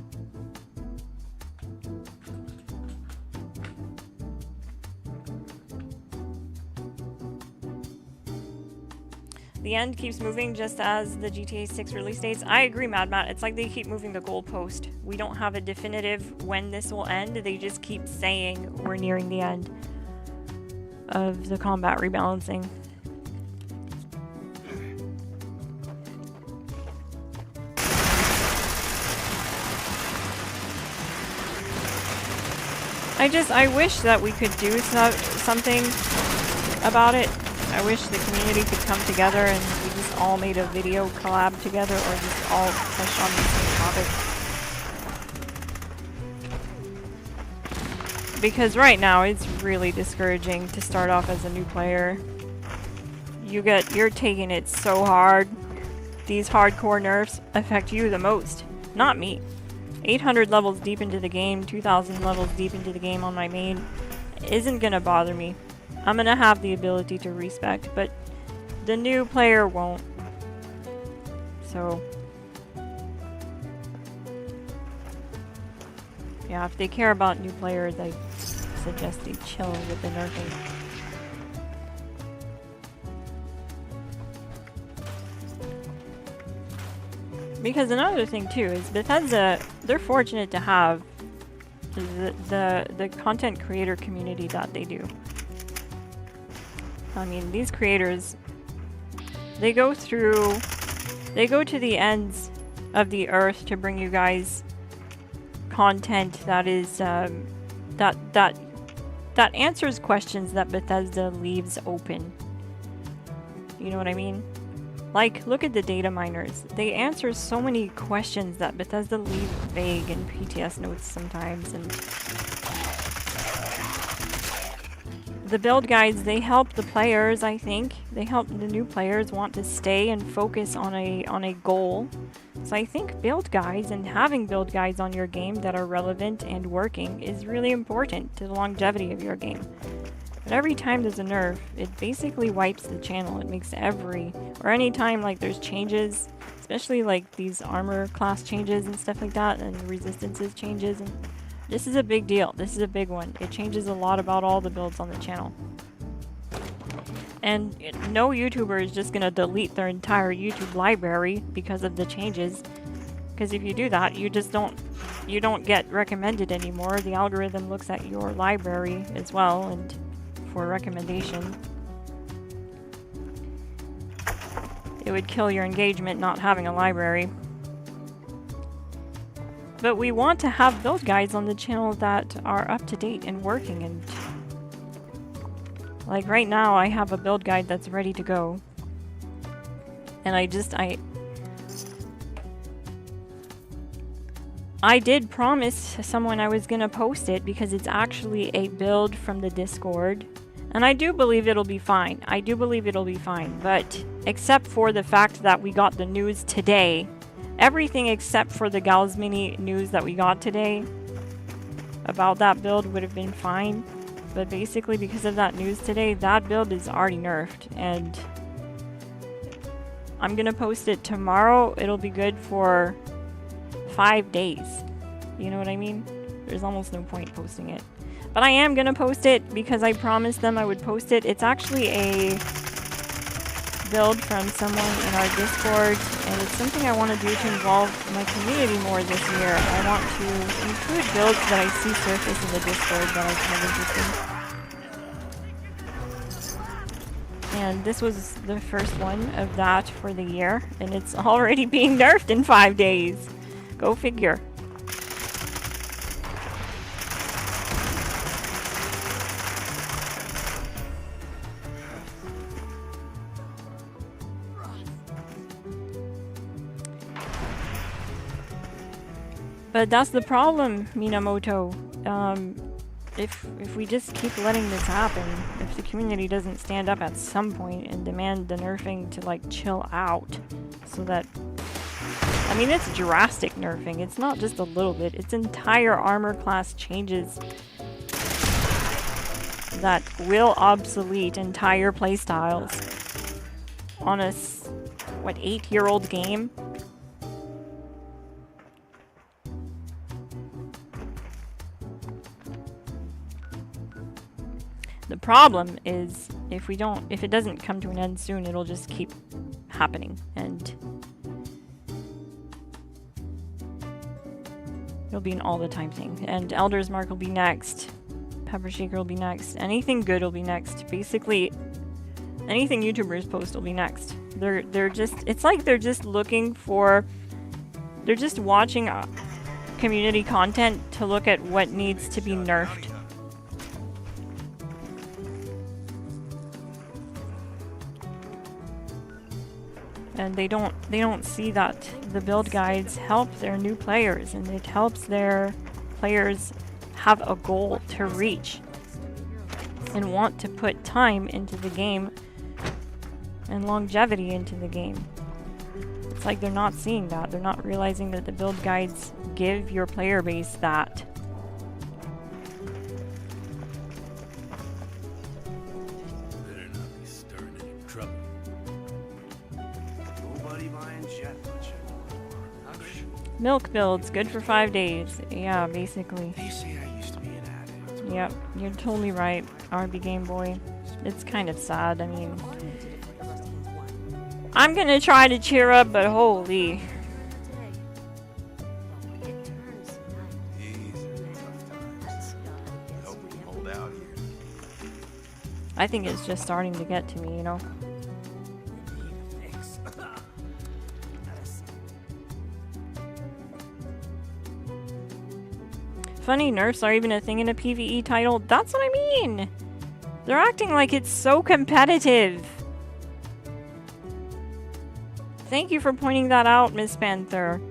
The end keeps moving just as the GTA 6 release dates. I agree, Mad Matt. It's like they keep moving the goalpost. We don't have a definitive when this will end. They just keep saying we're nearing the end of the combat rebalancing. I wish that we could do something about it. I wish the community could come together and we just all made a video collab together, or just all touched on the same topic. Because right now it's really discouraging to start off as a new player. You're taking it so hard. These hardcore nerfs affect you the most, not me. 800 levels deep into the game, 2,000 levels deep into the game on my main isn't gonna bother me. I'm gonna have the ability to respect, but the new player won't. So, yeah, if they care about new players, I suggest they chill with the nerfing. Because another thing too is Bethesda, they're fortunate to have the content creator community that they do. I mean, these creators, they go to the ends of the earth to bring you guys content that is that answers questions that Bethesda leaves open. You know what I mean? Like, look at the data miners. They answer so many questions that Bethesda leaves vague in PTS notes sometimes, and the build guides, they help the players, I think. They help the new players want to stay and focus on a goal. So I think build guides and having build guides on your game that are relevant and working is really important to the longevity of your game. But every time there's a nerf, it basically wipes the channel. It makes any time like there's changes, especially like these armor class changes and stuff like that, and resistances changes, and this is a big deal. This is a big one. It changes a lot about all the builds on the channel. And no YouTuber is just gonna delete their entire YouTube library because of the changes. Because if you do that, you don't get recommended anymore. The algorithm looks at your library as well and for recommendation. It would kill your engagement not having a library. But we want to have build guides on the channel that are up to date and working, and like right now I have a build guide that's ready to go. And I did promise someone I was gonna post it because it's actually a build from the Discord. And I do believe it'll be fine. I do believe it'll be fine, but except for the fact that we got the news today, everything except for the Gals Mini news that we got today about that build would have been fine. But basically because of that news today, that build is already nerfed, and I'm gonna post it tomorrow. It'll be good for 5 days. You know what I mean? There's almost no point posting it. But I am gonna post it because I promised them I would post it. It's actually a build from someone in our Discord, and it's something I want to do to involve my community more this year. I want to include builds that I see surface in the Discord that I find interesting. And this was the first one of that for the year, and it's already being nerfed in 5 days. Go figure. But that's the problem, Minamoto. If we just keep letting this happen, if the community doesn't stand up at some point and demand the nerfing to like chill out, so that, I mean, it's drastic nerfing. It's not just a little bit. It's entire armor class changes that will obsolete entire playstyles on a, what, 8-year-old game? The problem is if it doesn't come to an end soon, it'll just keep happening, and it'll be an all the time thing. And Elder's Mark will be next. Pepper Shaker will be next. Anything good will be next. Basically, anything YouTubers post will be next. They're just, it's like they're just looking for, they're just watching community content to look at what needs to be nerfed. And they don't see that the build guides help their new players, and it helps their players have a goal to reach and want to put time into the game and longevity into the game. It's like they're not seeing that. They're not realizing that the build guides give your player base that.
Better not be stirring any trouble.
Nobody buying jet much anymore.
Milk builds, good for 5 days. Yeah, basically.
They say I used to be an addict.
Yep, you're totally right, RB Game Boy. It's kind of sad, I mean. I'm gonna try to cheer up, but holy.
These are tough times. Hope we can hold out here.
I think it's just starting to get to me, you know? Funny, nerfs are even a thing in a PvE title. That's what I mean! They're acting like it's so competitive. Thank you for pointing that out, Miss Panther.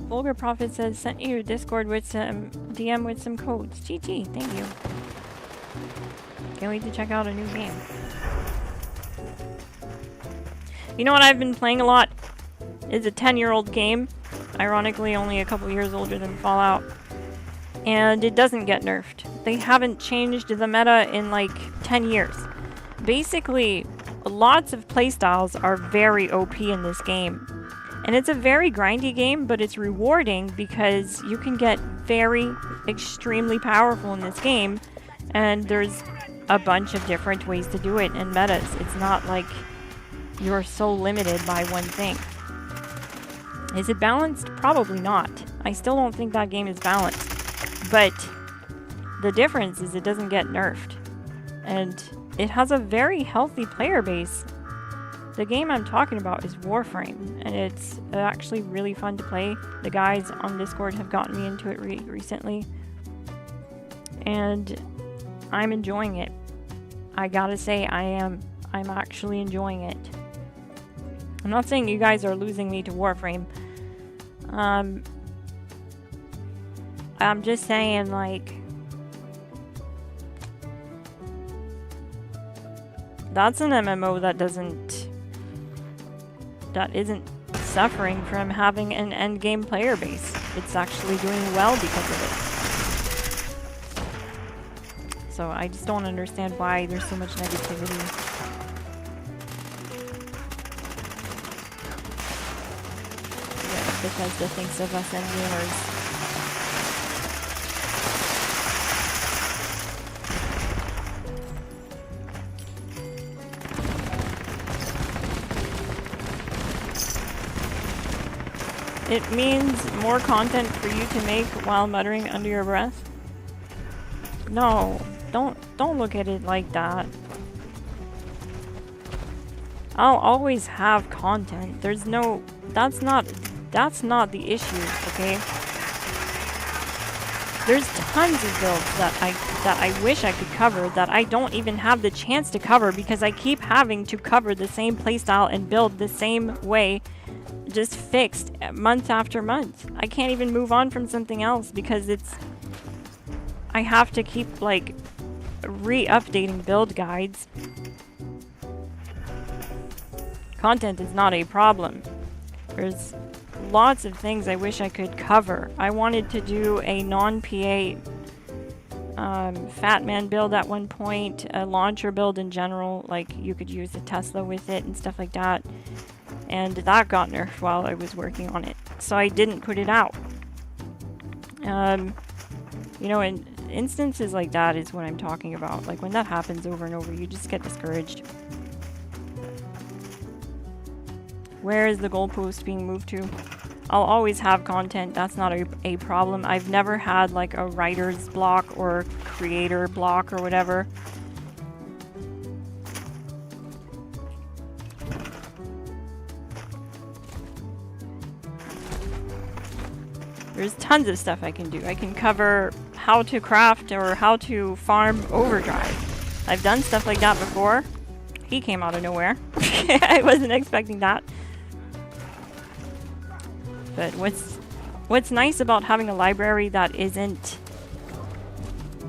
Vulgar Prophet says, sent you your Discord with some DM with some codes. GG, thank you. Can't wait to check out a new game. You know what I've been playing a lot? It's a 10-year-old game. Ironically, only a couple years older than Fallout. And it doesn't get nerfed. They haven't changed the meta in like 10 years. Basically, lots of playstyles are very OP in this game. And it's a very grindy game, but it's rewarding because you can get very extremely powerful in this game. And there's a bunch of different ways to do it in metas. It's not like you're so limited by one thing. Is it balanced? Probably not. I still don't think that game is balanced. But The difference is it doesn't get nerfed. And it has a very healthy player base. The game I'm talking about is Warframe, and it's actually really fun to play. The guys on Discord have gotten me into it recently, and I'm enjoying it. I gotta say, I'm actually enjoying it. I'm not saying you guys are losing me to Warframe. I'm just saying, like, that's an MMO that isn't suffering from having an endgame player base. It's actually doing well because of it. So I just don't understand why there's so much negativity. Yeah, Bethesda thinks of us endgamers. It means more content for you to make while muttering under your breath? No, don't look at it like that. I'll always have content. There's no, that's not the issue, okay? There's tons of builds that I wish I could cover that I don't even have the chance to cover because I keep having to cover the same playstyle and build the same way, just fixed month after month. I can't even move on from something else because I have to keep like re-updating build guides. Content is not a problem. There's lots of things I wish I could cover. I wanted to do a non-PA Fat Man build at one point, a launcher build in general, like you could use a Tesla with it and stuff like that. And that got nerfed while I was working on it, so I didn't put it out. You know, in instances like that is what I'm talking about. Like when that happens over and over, you just get discouraged. Where is the goalpost being moved to? I'll always have content. That's not a problem. I've never had like a writer's block or creator block or whatever. There's tons of stuff I can do. I can cover how to craft or how to farm Overdrive. I've done stuff like that before. He came out of nowhere. I wasn't expecting that. But what's nice about having a library that isn't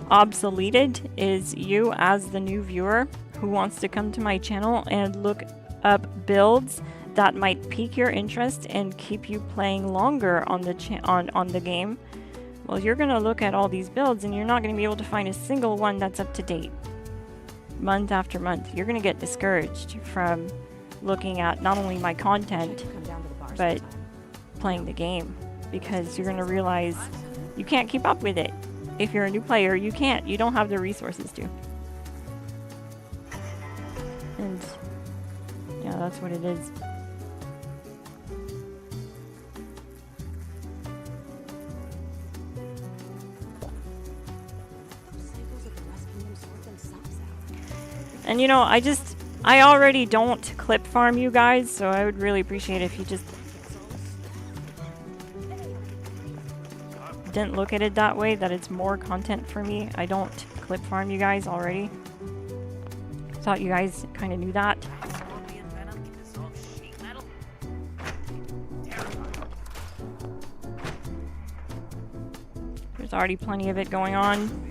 obsoleted is you as the new viewer who wants to come to my channel and look up builds that might pique your interest and keep you playing longer on the game. Well, you're gonna look at all these builds and you're not gonna be able to find a single one that's up to date. Month after month, you're gonna get discouraged from looking at not only my content, but playing the game, because you're gonna realize you can't keep up with it. If you're a new player, you can't. You don't have the resources to. And yeah, that's what it is. And you know, I already don't clip farm you guys, so I would really appreciate if you just didn't look at it that way, that it's more content for me. I don't clip farm you guys already. Thought you guys kind of knew that. There's already plenty of it going on.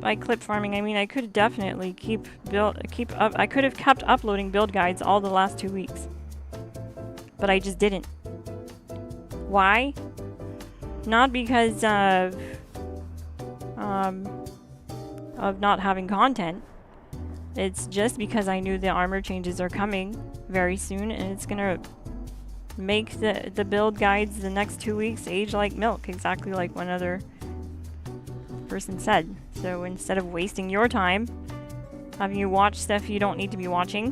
By clip farming, I mean I could definitely I could have kept uploading build guides all the last 2 weeks, but I just didn't. Why? Not because of not having content. It's just because I knew the armor changes are coming very soon, and it's gonna make the build guides the next 2 weeks age like milk, exactly like one other person said. So instead of wasting your time having you watch stuff you don't need to be watching,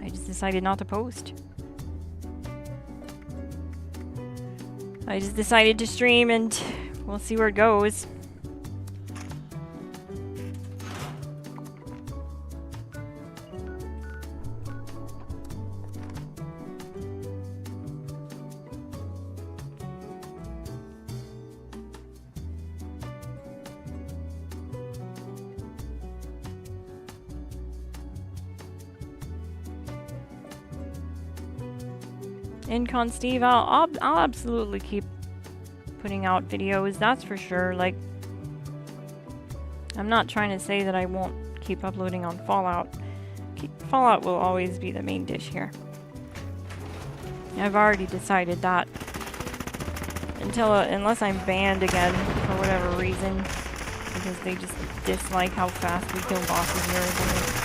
I just decided not to post. I just decided to stream and we'll see where it goes. Incon Steve, I'll absolutely keep putting out videos, that's for sure. Like, I'm not trying to say that I won't keep uploading on Fallout. Fallout will always be the main dish here. I've already decided that. Unless I'm banned again for whatever reason, because they just dislike how fast we kill bosses here or something.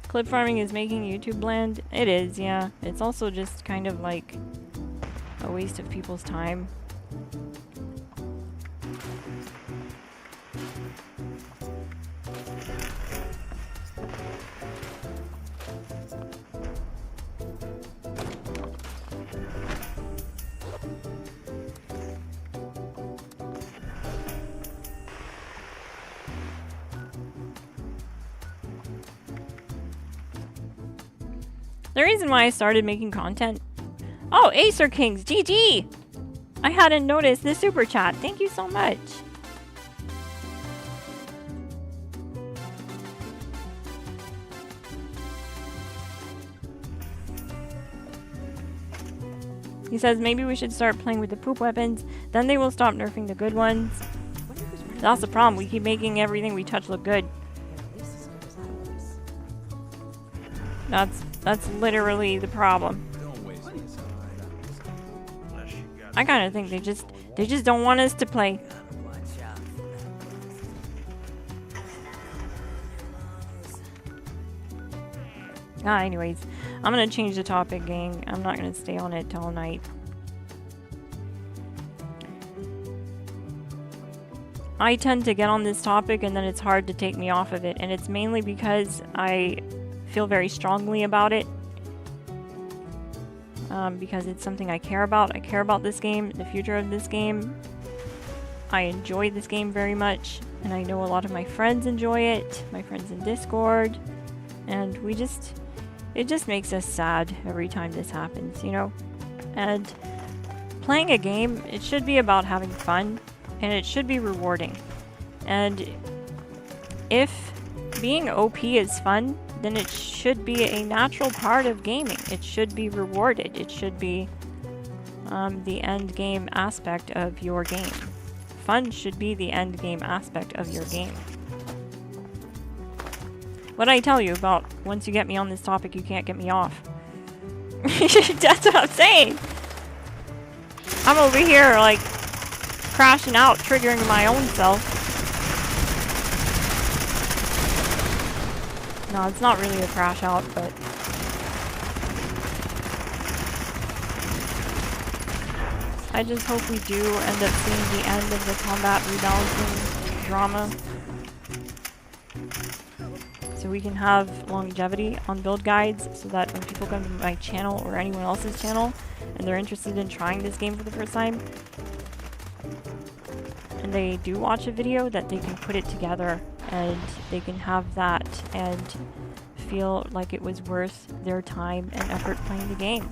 Clip farming is making YouTube bland. It is, yeah. It's also just kind of like a waste of people's time. The reason why I started making content... Oh, Acer Kings, GG! I hadn't noticed the super chat. Thank you so much. He says maybe we should start playing with the poop weapons, then they will stop nerfing the good ones. That's the problem, we keep making everything we touch look good. That's literally the problem. I kind of think they just don't want us to play. Anyways, I'm gonna change the topic, gang. I'm not gonna stay on it all night. I tend to get on this topic and then it's hard to take me off of it, and it's mainly because I feel very strongly about it. Because it's something I care about. I care about this game, the future of this game. I enjoy this game very much, and I know a lot of my friends enjoy it, my friends in Discord, and it just makes us sad every time this happens, you know? And playing a game, it should be about having fun, and it should be rewarding. And if being OP is fun, then it should be a natural part of gaming. It should be rewarded. It should be the end game aspect of your game. Fun should be the end game aspect of your game. What I tell you about once you get me on this topic, you can't get me off. That's what I'm saying. I'm over here like crashing out, triggering my own self. No, it's not really a crash out, but I just hope we do end up seeing the end of the combat rebalancing drama, so we can have longevity on build guides, so that when people come to my channel or anyone else's channel and they're interested in trying this game for the first time and they do watch a video, that they can put it together and they can have that and feel like it was worth their time and effort playing the game.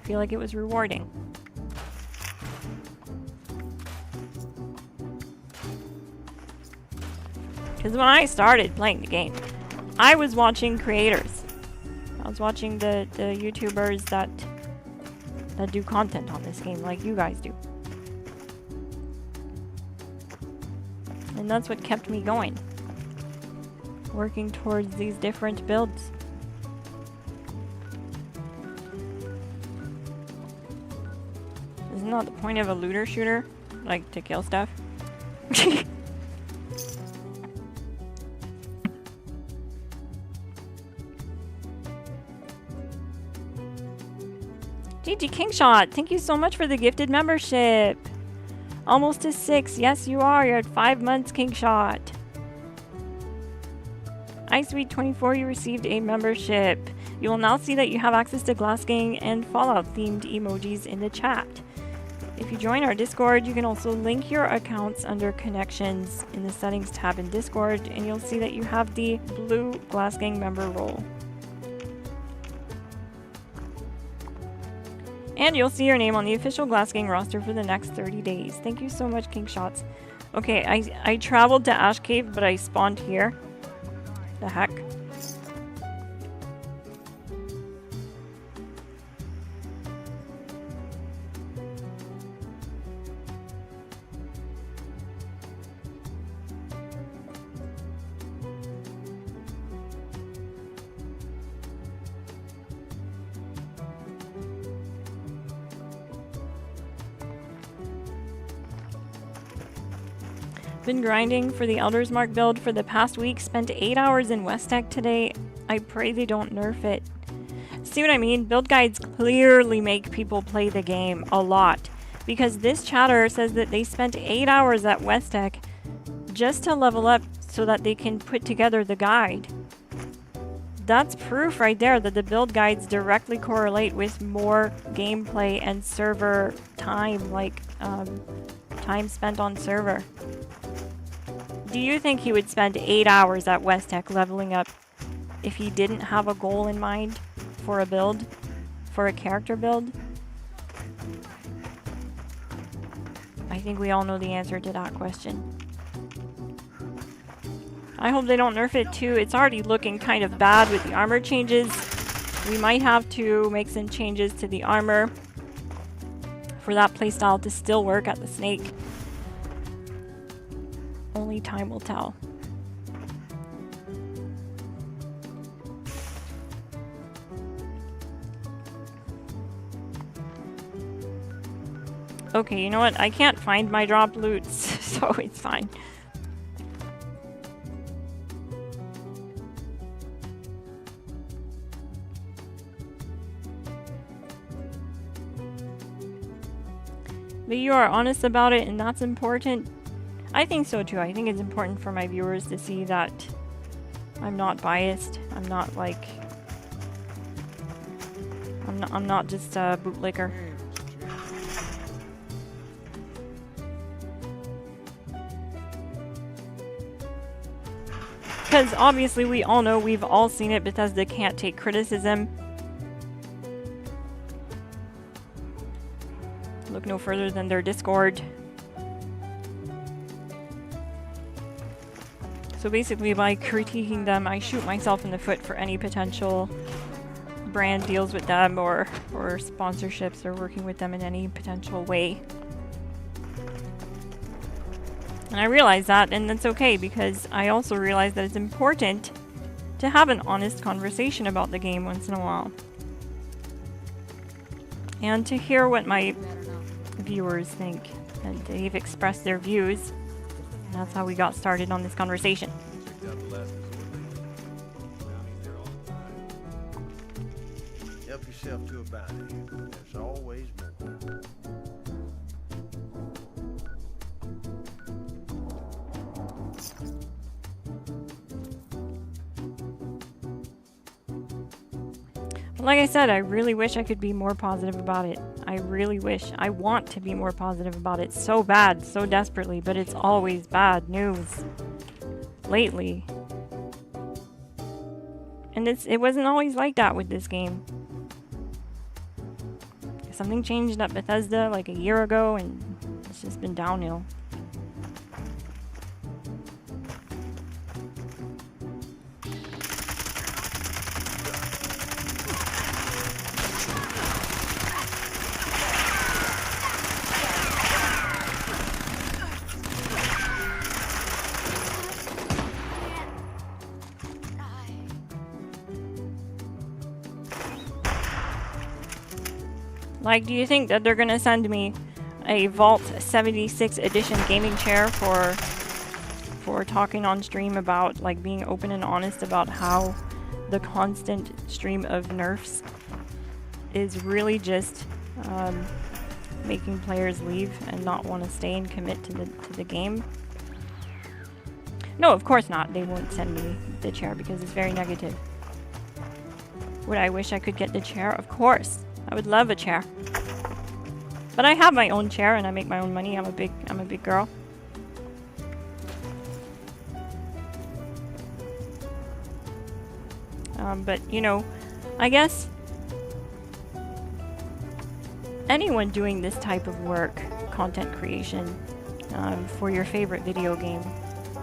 Feel like it was rewarding. Because when I started playing the game, I was watching creators. I was watching the YouTubers that do content on this game, like you guys do. And that's what kept me going. Working towards these different builds. Isn't that the point of a looter shooter? Like, to kill stuff? GG Kingshot, thank you so much for the gifted membership. Almost to 6. Yes, you are. You're at 5 months, Kingshot. iSweet24, you received a membership. You will now see that you have access to GlassGang and Fallout themed emojis in the chat. If you join our Discord, you can also link your accounts under connections in the settings tab in Discord, and you'll see that you have the blue GlassGang member role. And you'll see your name on the official GlassGang roster for the next 30 days. Thank you so much, King Shots. Okay, I traveled to Ash Cave, but I spawned here. The heck? Been grinding for the Elder's Mark build for the past week. Spent 8 hours in West Tech today. I pray they don't nerf it. See what I mean? Build guides clearly make people play the game a lot. Because this chatter says that they spent 8 hours at West Tech just to level up so that they can put together the guide. That's proof right there that the build guides directly correlate with more gameplay and server time, like time spent on server. Do you think he would spend 8 hours at West Tech leveling up if he didn't have a goal in mind for a build? For a character build? I think we all know the answer to that question. I hope they don't nerf it too. It's already looking kind of bad with the armor changes. We might have to make some changes to the armor for that playstyle to still work at the snake. Only time will tell. Okay, you know what? I can't find my drop loots, so it's fine. But you are honest about it, and that's important. I think so too. I think it's important for my viewers to see that I'm not biased. I'm not like... I'm not just a bootlicker. Because obviously we all know, we've all seen it, Bethesda can't take criticism. Look no further than their Discord. So basically by critiquing them, I shoot myself in the foot for any potential brand deals with them or sponsorships or working with them in any potential way. And I realize that, and that's okay, because I also realize that it's important to have an honest conversation about the game once in a while. And to hear what my viewers think. And they've expressed their views. And that's how we got started on this conversation.
Help yourself to a bounty. There's always more.
Like I said, I really wish I could be more positive about it. I really wish. I want to be more positive about it so bad, so desperately, but it's always bad news. Lately. And it wasn't always like that with this game. Something changed at Bethesda like a year ago, and it's just been downhill. Like, do you think that they're gonna send me a Vault 76 edition gaming chair for talking on stream about, like, being open and honest about how the constant stream of nerfs is really just making players leave and not want to stay and commit to the game? No, of course not. They won't send me the chair because it's very negative. Would I wish I could get the chair? Of course. I would love a chair. But I have my own chair and I make my own money. I'm a big girl. But, you know, I guess anyone doing this type of work, content creation, for your favorite video game,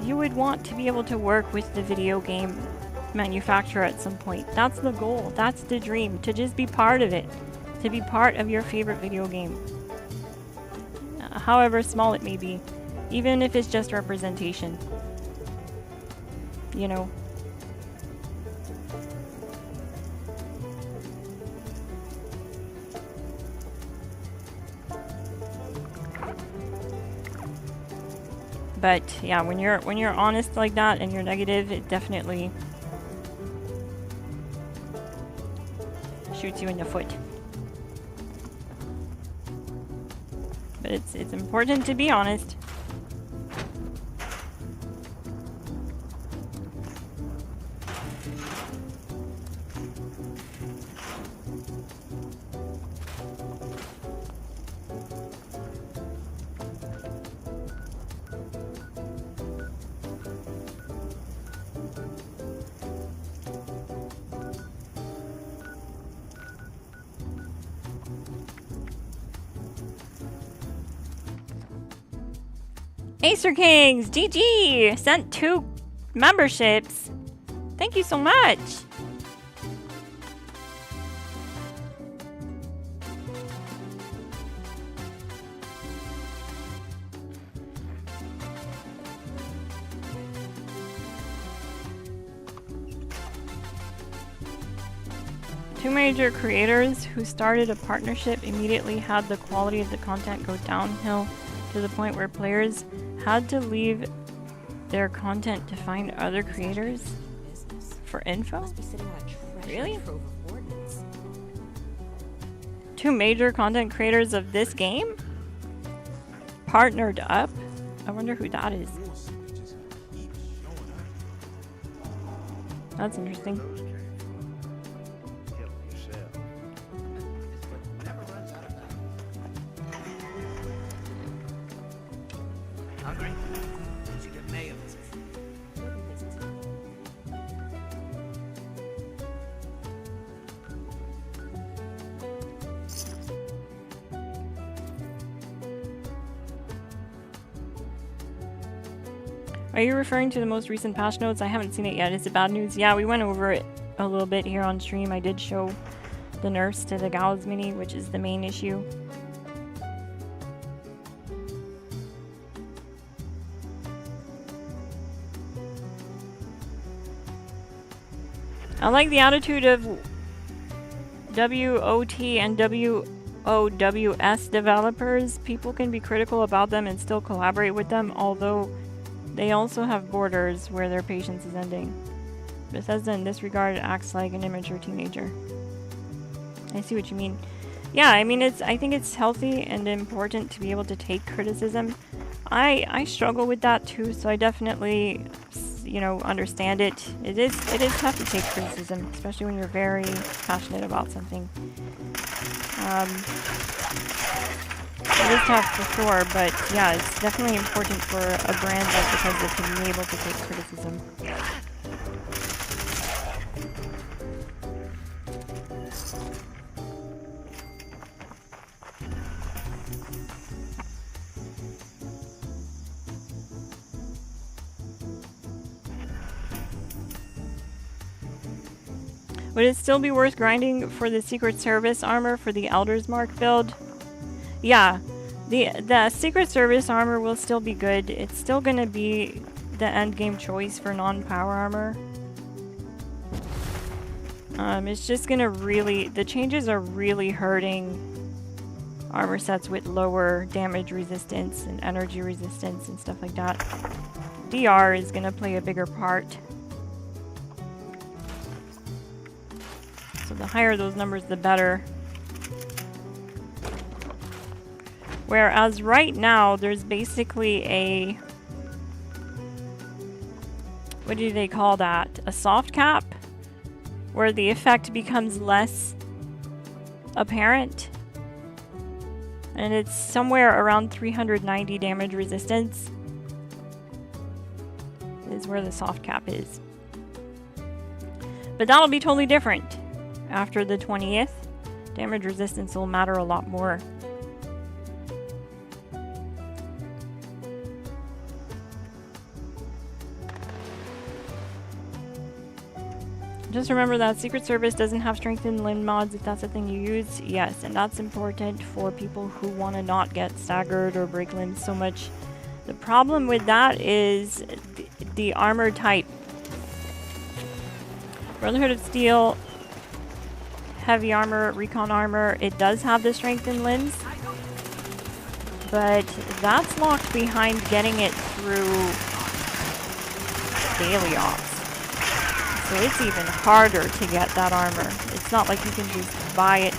you would want to be able to work with the video game manufacturer at some point. That's the goal. That's the dream. To just be part of it. To be part of your favorite video game. However small it may be. Even if it's just representation. You know. But yeah, when you're honest like that and you're negative, it definitely shoots you in the foot. But it's important to be honest. Acer Kings, GG, sent 2 memberships. Thank you so much. Two major creators who started a partnership immediately had the quality of the content go downhill to the point where players had to leave their content to find other creators for info? Really? 2 major content creators of this game partnered up? I wonder who that is. That's interesting.
Hungry? Did you get mayo?
Are you referring to the most recent patch notes? I haven't seen it yet. Is it bad news? Yeah, we went over it a little bit here on stream. I did show the nerfs to the Gauss Mini, which is the main issue. I like the attitude of WOT and WOWS developers. People can be critical about them and still collaborate with them, although they also have borders where their patience is ending. Bethesda in this regard acts like an immature teenager. I see what you mean. Yeah, I mean, I think it's healthy and important to be able to take criticism. I struggle with that too, so I definitely, you know, understand it. It is tough to take criticism, especially when you're very passionate about something. It is tough for sure, but yeah, it's definitely important for a brand like Bethesda to be able to take criticism. Would it still be worth grinding for the Secret Service armor for the Elder's Mark build? Yeah, the Secret Service armor will still be good. It's still gonna be the endgame choice for non-power armor. It's just gonna really, the changes are really hurting armor sets with lower damage resistance and energy resistance and stuff like that. DR is going to play a bigger part. So the higher those numbers, the better. Whereas right now, there's basically a... what do they call that? A soft cap? Where the effect becomes less apparent. And it's somewhere around 390 damage resistance. Is where the soft cap is. But that'll be totally different. After the 20th, damage resistance will matter a lot more. Just remember that Secret Service doesn't have strengthened limb mods if that's the thing you use. Yes, and that's important for people who want to not get staggered or break limbs so much. The problem with that is the armor type. Brotherhood of Steel, heavy armor, recon armor, it does have the strengthened limbs. But that's locked behind getting it through daily ops. So it's even harder to get that armor. It's not like you can just buy it.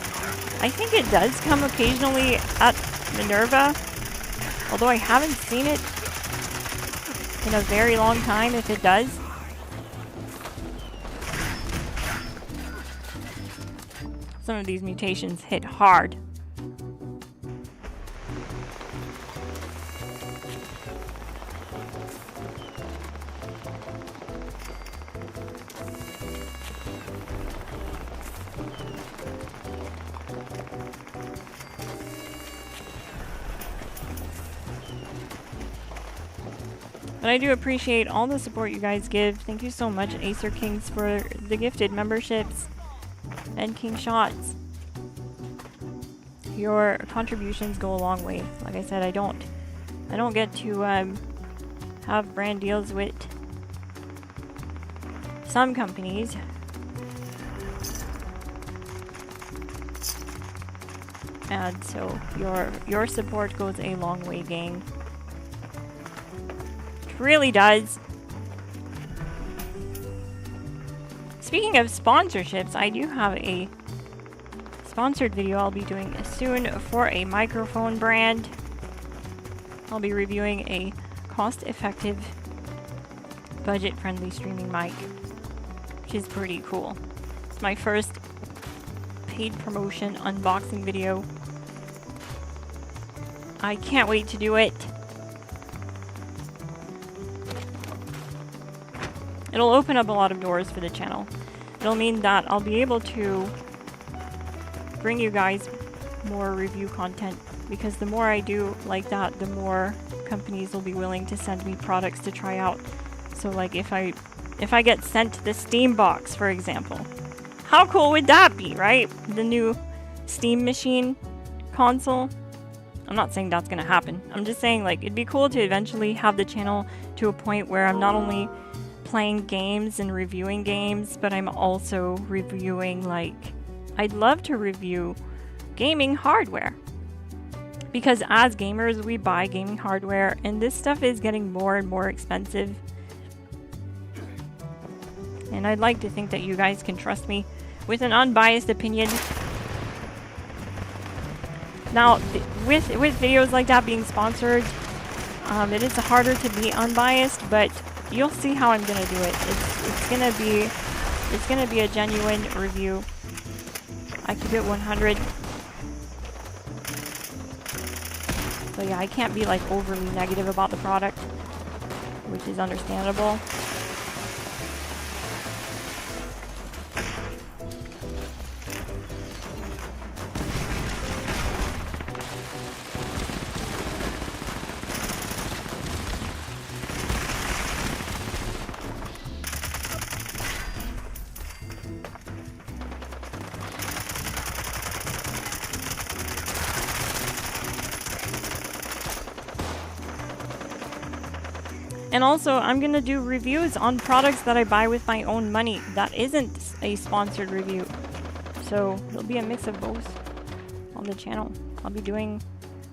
I think it does come occasionally at Minerva, although I haven't seen it in a very long time if it does. Some of these mutations hit hard. But I do appreciate all the support you guys give. Thank you so much, Acer Kings, for the gifted memberships and King Shots. Your contributions go a long way. Like I said, I don't get to have brand deals with some companies. And so your support goes a long way, gang. Really does. Speaking of sponsorships, I do have a sponsored video I'll be doing soon for a microphone brand. I'll be reviewing a cost-effective, budget-friendly streaming mic, which is pretty cool. It's my first paid promotion unboxing video. I can't wait to do it. It'll open up a lot of doors for the channel. It'll mean that I'll be able to bring you guys more review content, because the more I do like that, the more companies will be willing to send me products to try out. So like if I get sent the Steam box, for example, how cool would that be, right? The new Steam machine console. I'm not saying that's gonna happen. I'm just saying, like, it'd be cool to eventually have the channel to a point where I'm not only playing games and reviewing games, but I'm also reviewing, like, I'd love to review gaming hardware, because as gamers we buy gaming hardware and this stuff is getting more and more expensive, and I'd like to think that you guys can trust me with an unbiased opinion. Now with videos like that being sponsored, it is harder to be unbiased, but you'll see how I'm gonna do it. It's gonna be a genuine review. I keep it 100. So yeah, I can't be like overly negative about the product, which is understandable. And also, I'm gonna do reviews on products that I buy with my own money. That isn't a sponsored review. So, there'll be a mix of both on the channel. I'll be doing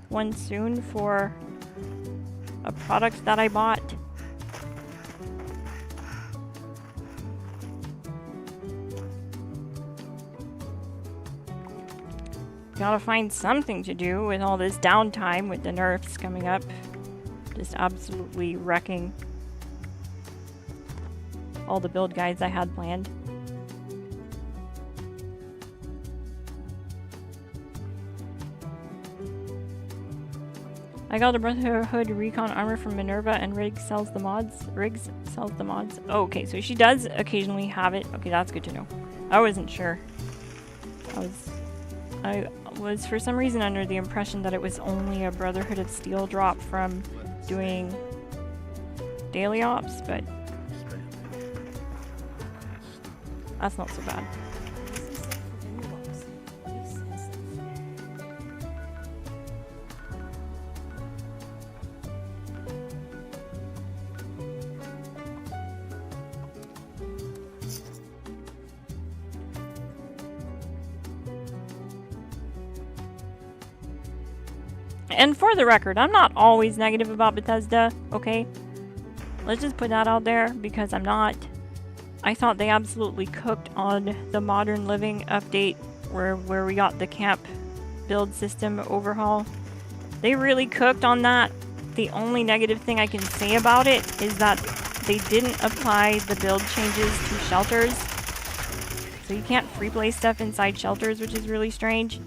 one soon for a product that I bought. Gotta find something to do with all this downtime with the nerfs coming up. Just absolutely wrecking all the build guides I had planned. I got a Brotherhood Recon armor from Minerva and Riggs sells the mods. Riggs sells the mods. Oh, okay, so she does occasionally have it. Okay, that's good to know. I wasn't sure. I was for some reason under the impression that it was only a Brotherhood of Steel drop from doing daily ops, but that's not so bad. And for the record, I'm not always negative about Bethesda, okay? Let's just put that out there, because I'm not. I thought they absolutely cooked on the Modern Living update where we got the camp build system overhaul. They really cooked on that. The only negative thing I can say about it is that they didn't apply the build changes to shelters. So you can't free play stuff inside shelters, which is really strange.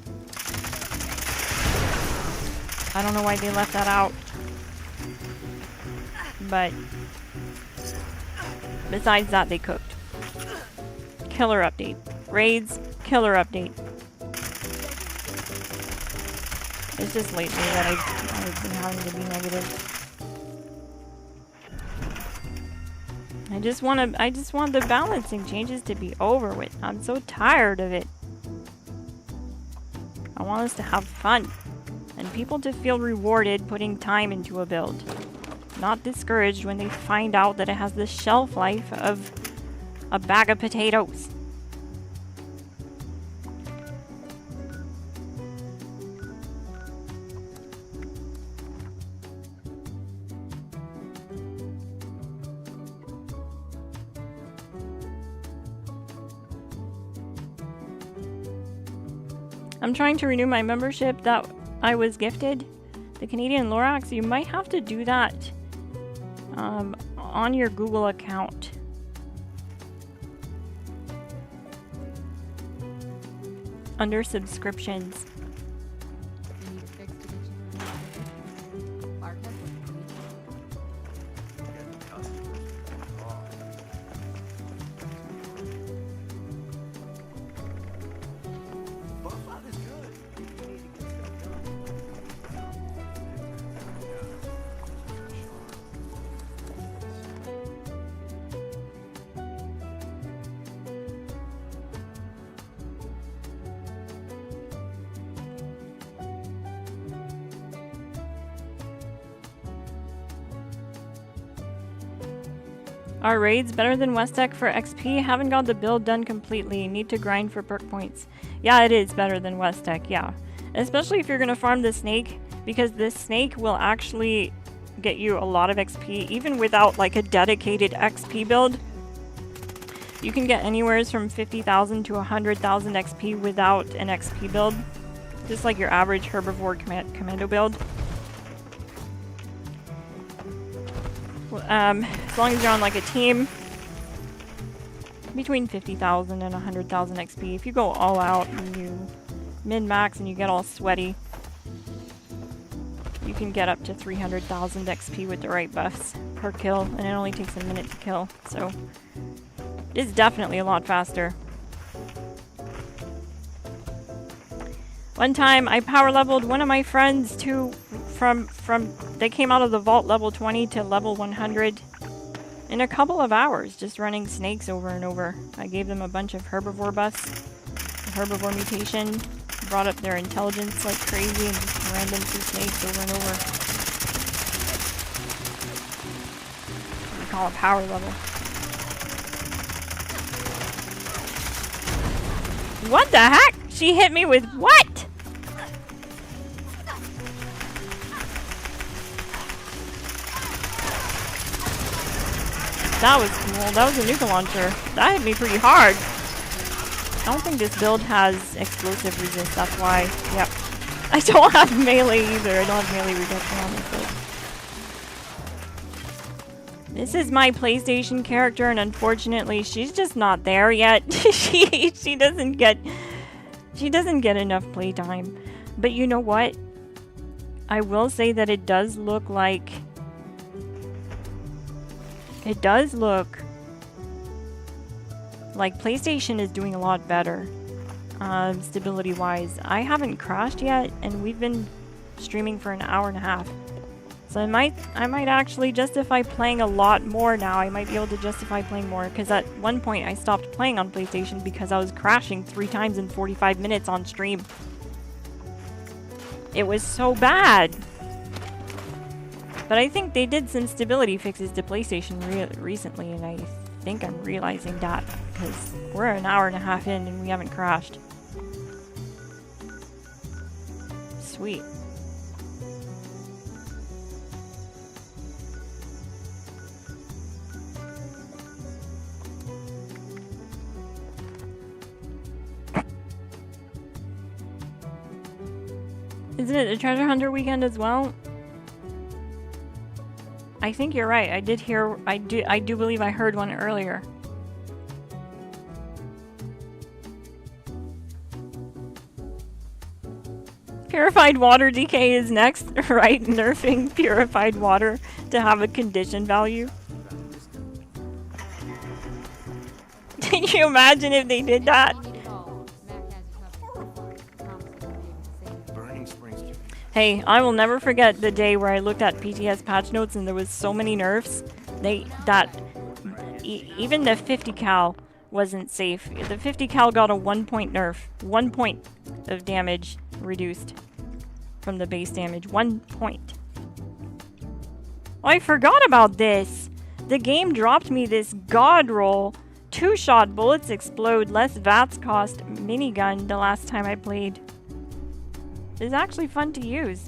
I don't know why they left that out. But besides that, they cooked. Killer update. Raids, killer update. It's just lately that I've been having to be negative. I just want the balancing changes to be over with. I'm so tired of it. I want us to have fun. And people to feel rewarded putting time into a build. Not discouraged when they find out that it has the shelf life of a bag of potatoes. I'm trying to renew my membership that I was gifted, the Canadian Lorax. You might have to do that on your Google account. Under subscriptions. Are raids better than Westec for XP? Haven't got the build done completely. Need to grind for perk points. Yeah, it is better than Westec, yeah. Especially if you're gonna farm the snake, because this snake will actually get you a lot of XP, even without like a dedicated XP build. You can get anywhere from 50,000 to 100,000 XP without an XP build. Just like your average herbivore commando build. As long as you're on like a team, between 50,000 and 100,000 XP. If you go all out and you min-max and you get all sweaty, you can get up to 300,000 XP with the right buffs per kill, and it only takes a minute to kill, so it's definitely a lot faster. One time I power leveled one of my friends to they came out of the vault level 20 to level 100 in a couple of hours, just running snakes over and over. I gave them a bunch of herbivore buffs, herbivore mutation, brought up their intelligence like crazy, and just ran them through snakes over and over. We call it power level. What the heck? She hit me with what? That was cool. That was a nuke launcher. That hit me pretty hard. I don't think this build has explosive resist, that's why. Yep. I don't have melee either. I don't have melee reduction on this build. This is my PlayStation character, and unfortunately, she's just not there yet. she doesn't get enough playtime. But you know what? I will say that it does look like PlayStation is doing a lot better, stability wise. I haven't crashed yet, and we've been streaming for an hour and a half. So I might actually justify playing a lot more now. I might be able to justify playing more, because at one point I stopped playing on PlayStation because I was crashing 3 times in 45 minutes on stream. It was so bad. But I think they did some stability fixes to PlayStation recently, and I think I'm realizing that, because we're an hour and a half in and we haven't crashed. Sweet. Isn't it a treasure hunter weekend as well? I think you're right. I did hear. I do believe I heard one earlier. Purified water decay is next, right? Nerfing purified water to have a condition value. Can you imagine if they did that? Hey, I will never forget the day where I looked at PTS patch notes and there was so many nerfs. Even the 50 cal wasn't safe. The 50 cal got a 1-point nerf. 1 point of damage reduced from the base damage. 1 point. Oh, I forgot about this. The game dropped me this god roll. 2-shot bullets explode, less VATS cost minigun the last time I played. It's actually fun to use.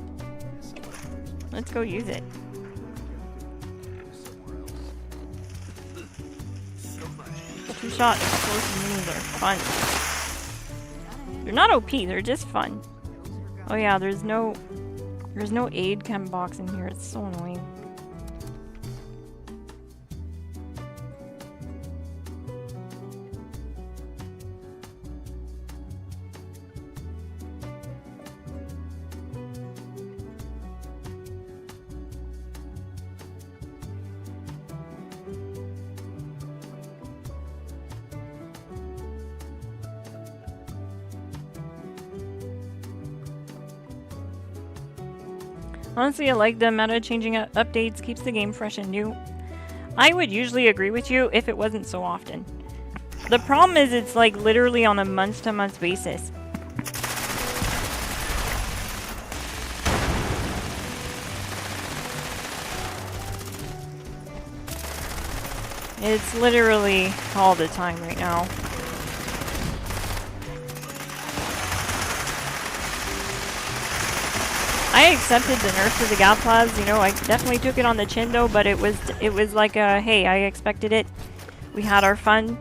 Let's go use it. Two-shot explosive minis are fun. They're not OP, they're just fun. Oh yeah, there's no aid chem box in here. It's so annoying. Honestly, I like the meta changing updates, keeps the game fresh and new. I would usually agree with you if it wasn't so often. The problem is it's like literally on a month-to-month basis. It's literally all the time right now. I accepted the nerf to the Gatplaz, you know, I definitely took it on the chin though, but it was like a, hey, I expected it. We had our fun.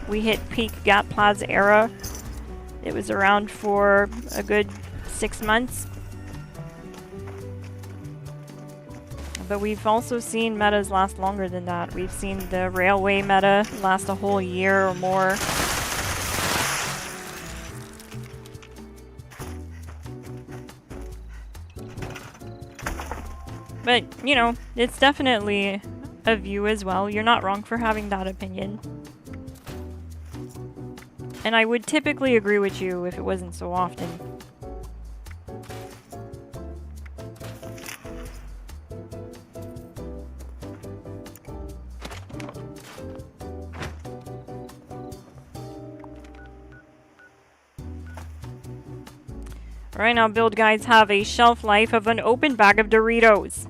We hit peak Gatplaz era. It was around for a good 6 months. But we've also seen metas last longer than that. We've seen the railway meta last a whole year or more. But, you know, it's definitely a view as well. You're not wrong for having that opinion. And I would typically agree with you if it wasn't so often. Right now, build guides have a shelf life of an open bag of Doritos.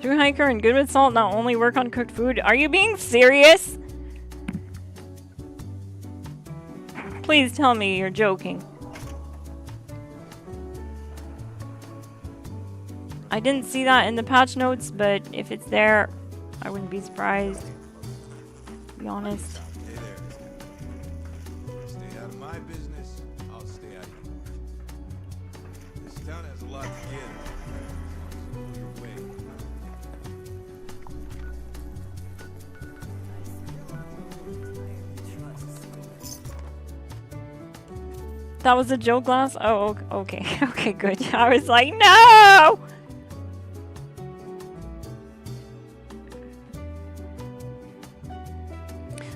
Through hiker and good with salt not only work on cooked food. Are you being serious? Please tell me you're joking. I didn't see that in the patch notes, but if it's there, I wouldn't be surprised. To be honest.
Hey there. Stay out of my business, I'll stay out of yours. This town has a lot to give. So go your way.
That was a joke, Glass? Oh, okay. Okay, good. I was like, no!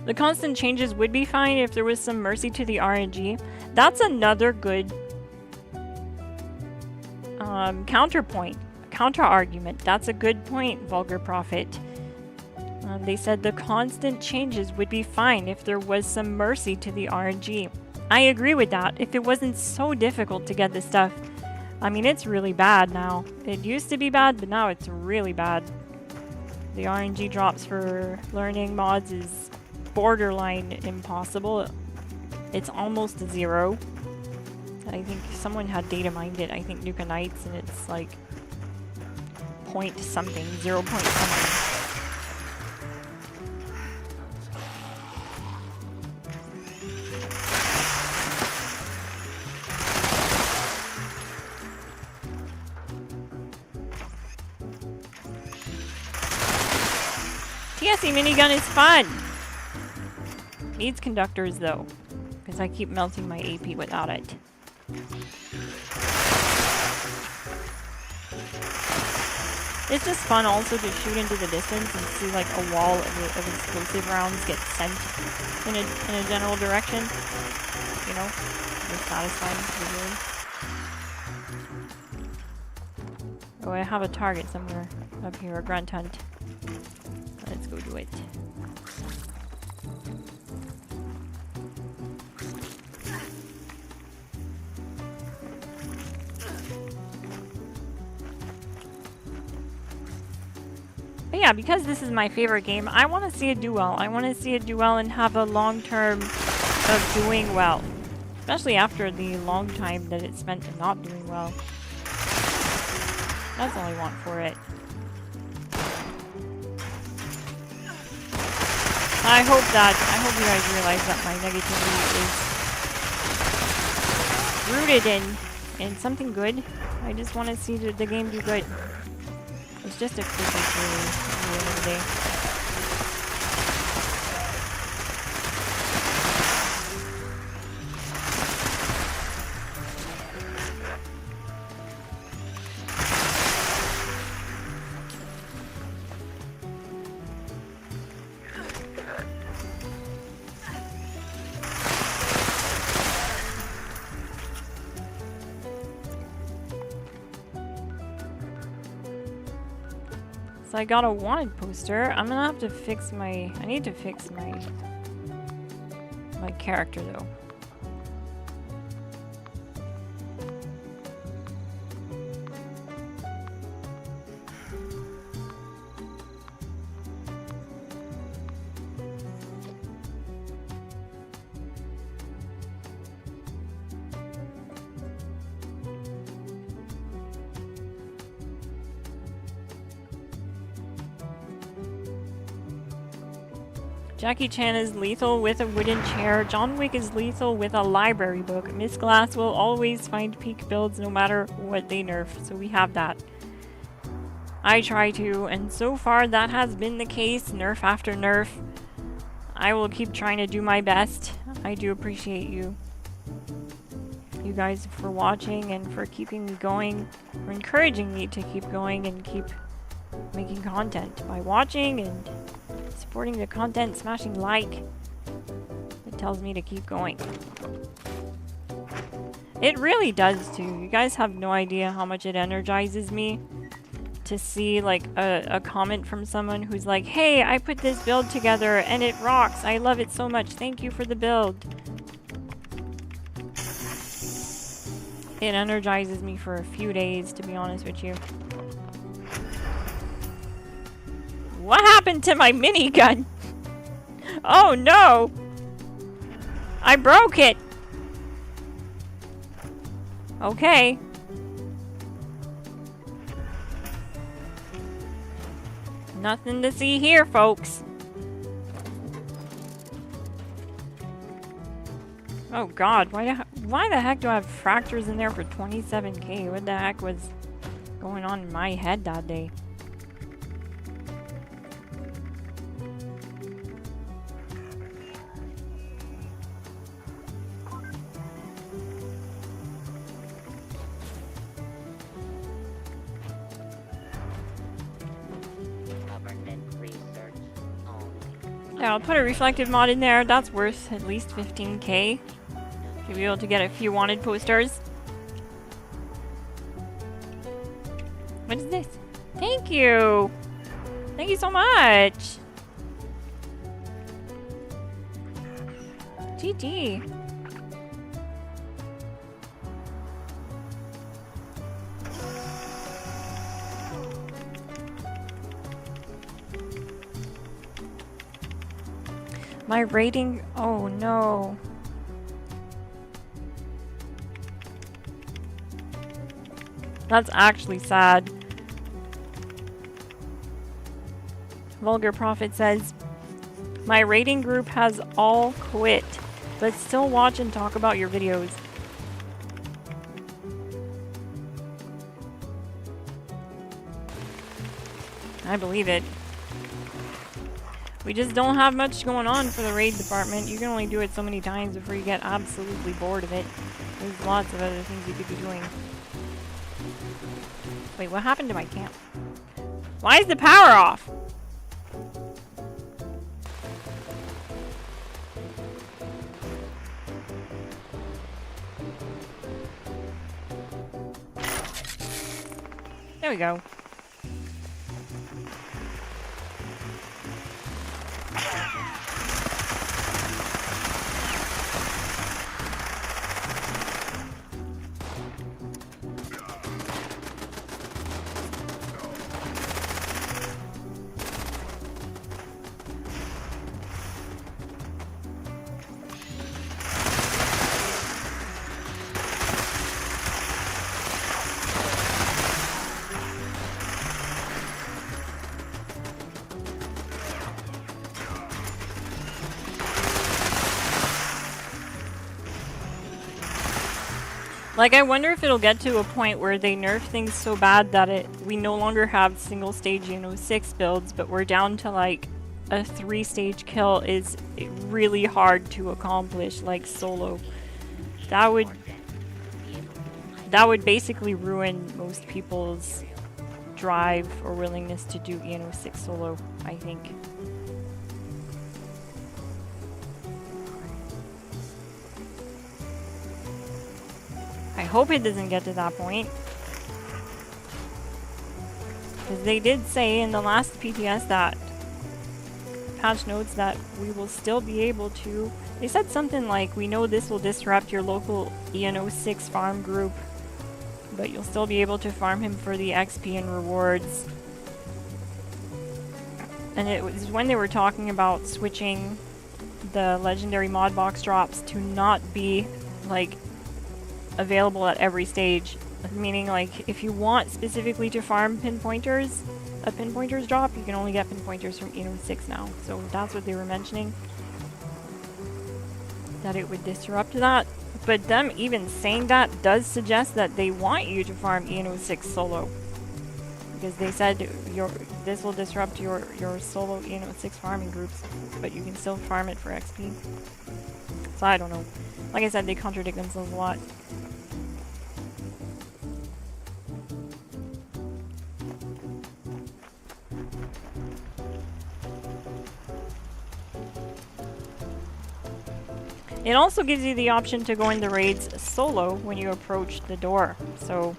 The constant changes would be fine if there was some mercy to the RNG. That's another good counterpoint, counter-argument. That's a good point, Vulgar Prophet. They said the constant changes would be fine if there was some mercy to the RNG. I agree with that. If it wasn't so difficult to get this stuff. I mean, it's really bad now. It used to be bad, but now it's really bad. The RNG drops for learning mods is borderline impossible. It's almost 0. I think someone had data mined it. I think Nuka Knights, and it's like point something, 0 point something. TSE minigun is fun! Needs conductors though, because I keep melting my AP without it. It's just fun also to shoot into the distance and see like a wall of explosive rounds get sent in a general direction. You know, it's satisfying visually. Oh, I have a target somewhere up here, a grunt hunt. Let's go do it. But yeah, because this is my favorite game, I want to see it do well. I want to see it do well and have a long term of doing well. Especially after the long time that it spent not doing well. That's all I want for it. I hope you guys realize that my negativity is rooted in something good. I just want to see the game do good. It's just a Christmas movie at the end of the day. So I got a wanted poster. I'm gonna have to fix my... I need to fix my character though. Jackie Chan is lethal with a wooden chair. John Wick is lethal with a library book. Miss Glass will always find peak builds no matter what they nerf. So we have that. I try to, and so far that has been the case, nerf after nerf. I will keep trying to do my best. I do appreciate you guys for watching and for keeping me going, for encouraging me to keep going and keep making content by watching and supporting the content, smashing like. It tells me to keep going. It really does too. You guys have no idea how much it energizes me to see like a comment from someone who's like, hey, I put this build together and it rocks. I love it so much. Thank you for the build. It energizes me for a few days, to be honest with you. What happened to my minigun? Oh no! I broke it! Okay. Nothing to see here, folks. Oh god, why the heck do I have fractures in there for 27k? What the heck was going on in my head that day? Yeah, I'll put a reflective mod in there. That's worth at least 15k. To be able to get a few wanted posters. What is this? Thank you! Thank you so much! GG. My rating, oh no. That's actually sad. Vulgar Prophet says, my rating group has all quit, but still watch and talk about your videos. I believe it. We just don't have much going on for the raid department. You can only do it so many times before you get absolutely bored of it. There's lots of other things you could be doing. Wait, what happened to my camp? Why is the power off? There we go. Like, I wonder if it'll get to a point where they nerf things so bad that we no longer have single stage xXMsGLASSXx builds, but we're down to like a 3-stage kill is really hard to accomplish, like solo. That would basically ruin most people's drive or willingness to do xXMsGLASSXx solo, I think. I hope it doesn't get to that point. Because they did say in the last PTS that patch notes that we will still be able to. They said something like, we know this will disrupt your local xXMsGLASSXx farm group, but you'll still be able to farm him for the XP and rewards. And it was when they were talking about switching the legendary mod box drops to not be like available at every stage, meaning like if you want specifically to farm pinpointers, a pinpointers drop, you can only get pinpointers from xXMsGLASSXx now. So that's what they were mentioning, that it would disrupt that. But them even saying that does suggest that they want you to farm xXMsGLASSXx solo, because they said this will disrupt your solo xXMsGLASSXx farming groups, but you can still farm it for XP. So I don't know. Like I said, they contradict themselves a lot. It also gives you the option to go into raids solo when you approach the door. So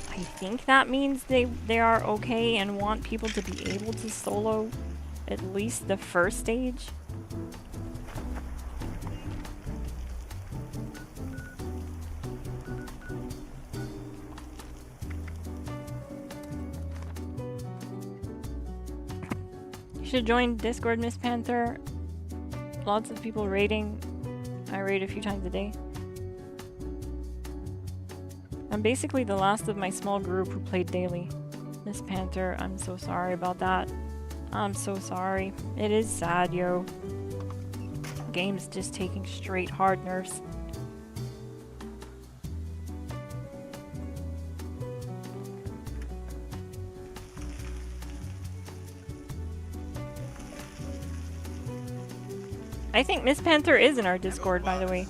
I think that means they are okay and want people to be able to solo at least the first stage. You should join Discord, Miss Panther. Lots of people raiding. I raid a few times a day. I'm basically the last of my small group who played daily. Miss Panther, I'm so sorry about that. I'm so sorry. It is sad, yo. Game's just taking straight hard nerves. I think Miss Panther is in our Discord, by the way.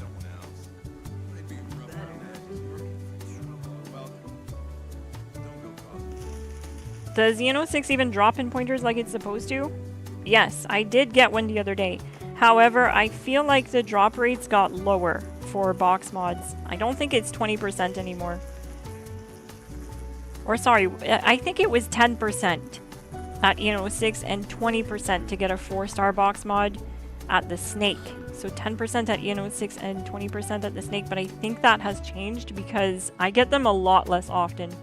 Does xXMsGLASSXx even drop in pointers like it's supposed to? Yes, I did get one the other day. However, I feel like the drop rates got lower for box mods. I don't think it's 20% anymore. Or sorry, I think it was 10% at xXMsGLASSXx and 20% to get a 4-star box mod at the Snake. So 10% at xXMsGLASSXx and 20% at the Snake, but I think that has changed because I get them a lot less often.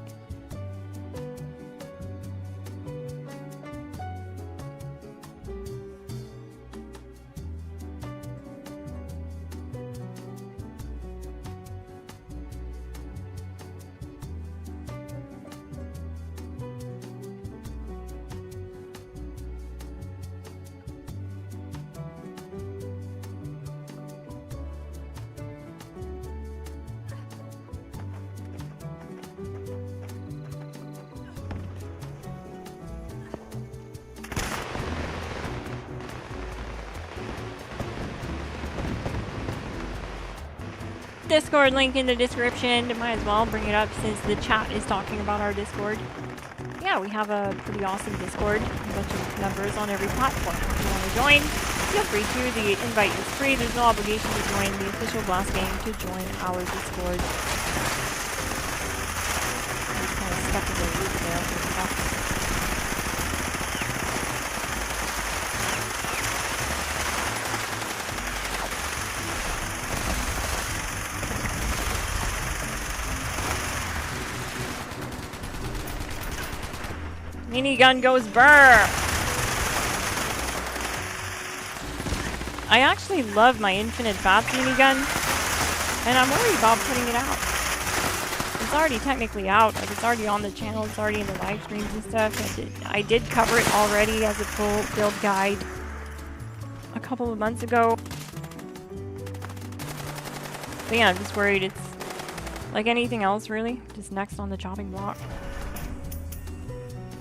Discord link in the description. Might as well bring it up since the chat is talking about our Discord. Yeah, we have a pretty awesome Discord. A bunch of members on every platform. If you want to join, feel free to. The invite is free. There's no obligation to join the official GlassGang to join our Discord. I'm just kind of stuck in the loop there. Minigun goes burr! I actually love my infinite bats minigun, and I'm worried about putting it out. It's already technically out, like it's already on the channel, it's already in the live streams and stuff. I did cover it already as a full build guide a couple of months ago. But yeah, I'm just worried it's like anything else really, just next on the chopping block.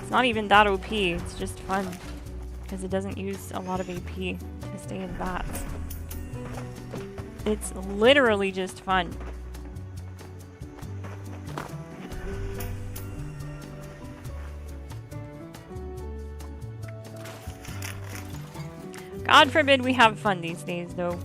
It's not even that OP, it's just fun. Because it doesn't use a lot of AP to stay in bats. It's literally just fun. God forbid we have fun these days though.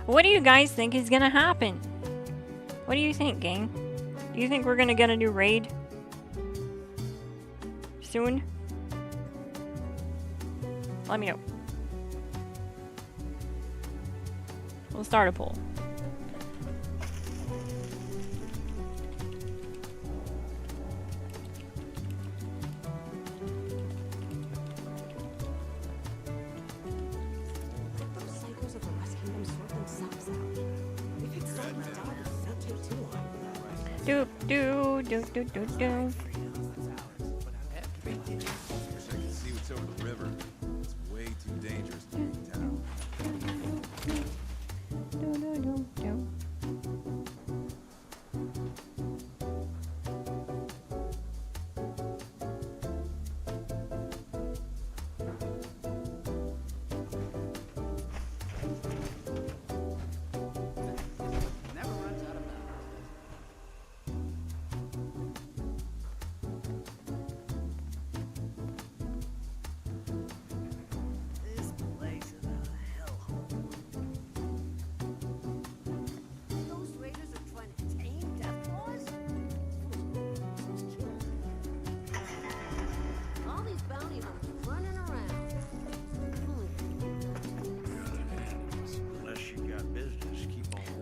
What do you guys think is gonna happen? What do you think, gang? Do you think we're gonna get a new raid soon? Let me know. We'll start a poll. Do do do do do do.
I can see what's over the river. It's way too dangerous to be in town.
Do do do do.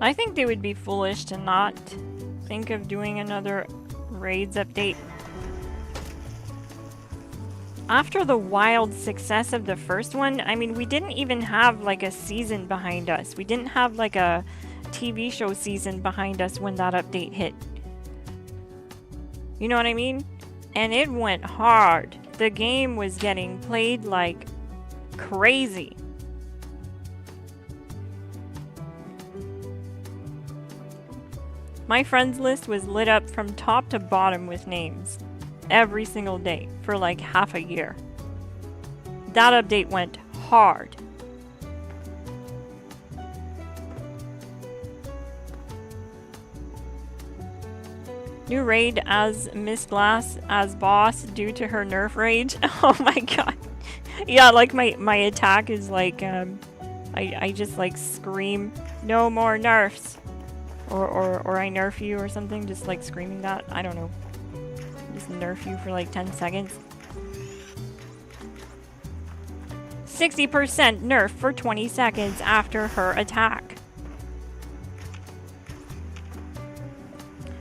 I think they would be foolish to not think of doing another raids update. After the wild success of the first one, I mean, we didn't even have like a season behind us. We didn't have like a TV show season behind us when that update hit. You know what I mean? And it went hard. The game was getting played like crazy. My friends list was lit up from top to bottom with names every single day for like half a year. That update went hard. New raid as Miss Glass as boss due to her nerf rage. Oh my god. Yeah, like my attack is like I just like scream no more nerfs. Or I nerf you or something, just like screaming that. I don't know. Just nerf you for like 10 seconds. 60% nerf for 20 seconds after her attack.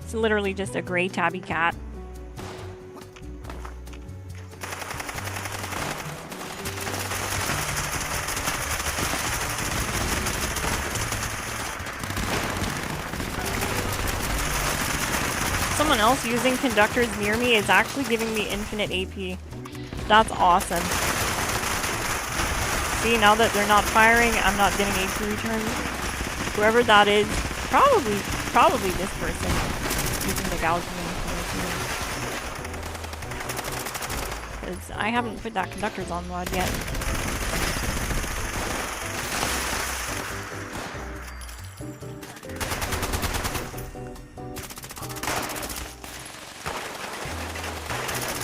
It's literally just a gray tabby cat. Someone else using conductors near me is actually giving me infinite AP. That's awesome. See, now that they're not firing, I'm not getting AP returns. Whoever that is, probably this person using the gouging. Because I haven't put that conductors on mod yet.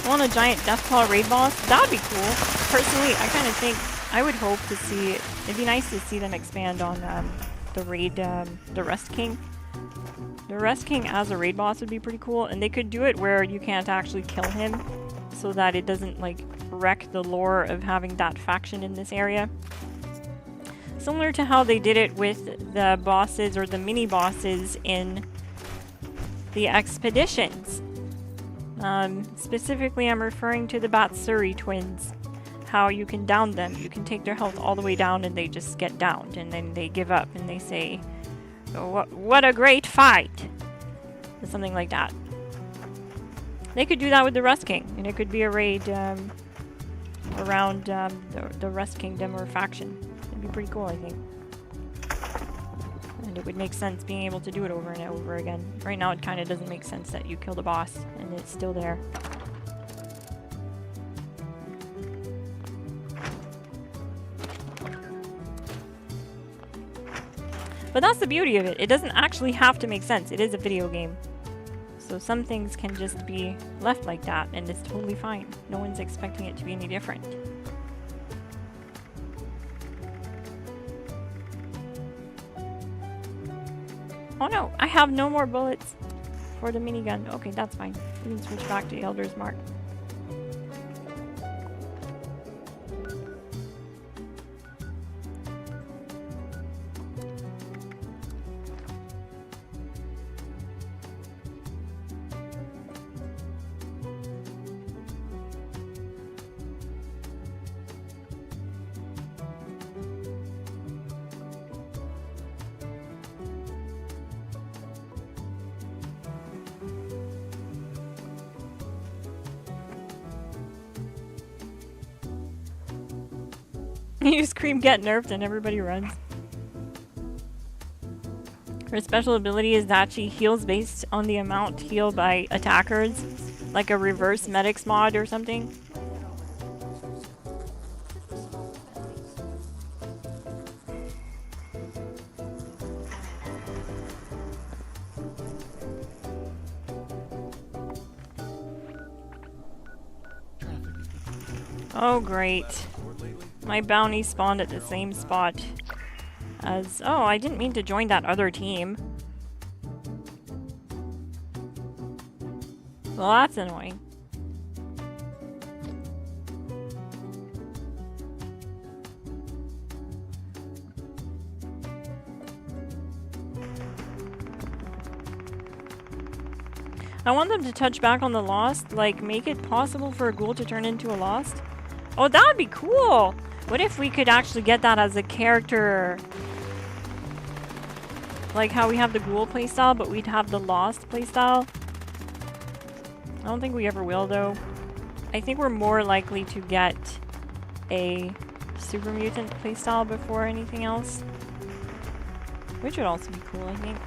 On a giant Deathclaw raid boss, that'd be cool. Personally, I kind of think I would hope to see. It'd be nice to see them expand on the raid, the Rust King. The Rust King as a raid boss would be pretty cool, and they could do it where you can't actually kill him, so that it doesn't like wreck the lore of having that faction in this area. Similar to how they did it with the bosses or the mini bosses in the expeditions. Specifically, I'm referring to the Batsuri twins. How you can down them. You can take their health all the way down and they just get downed. And then they give up and they say, oh, what a great fight! Or something like that. They could do that with the Rust King. And it could be a raid around the Rust Kingdom or faction. It'd be pretty cool, I think. And it would make sense being able to do it over and over again. Right now it kind of doesn't make sense that you kill the boss and it's still there. But that's the beauty of it. It doesn't actually have to make sense. It is a video game. So some things can just be left like that and it's totally fine. No one's expecting it to be any different. Oh no, I have no more bullets for the minigun. Okay, that's fine. We can switch back to Elder's Mark. You scream get nerfed and everybody runs. Her special ability is that she heals based on the amount healed by attackers, like a reverse medics mod or something. Oh great. My bounty spawned at the same spot as... Oh, I didn't mean to join that other team. Well, that's annoying. I want them to touch back on the Lost, like make it possible for a ghoul to turn into a Lost. Oh, that would be cool! What if we could actually get that as a character? Like how we have the ghoul playstyle, but we'd have the Lost playstyle. I don't think we ever will, though. I think we're more likely to get a super mutant playstyle before anything else. Which would also be cool, I think.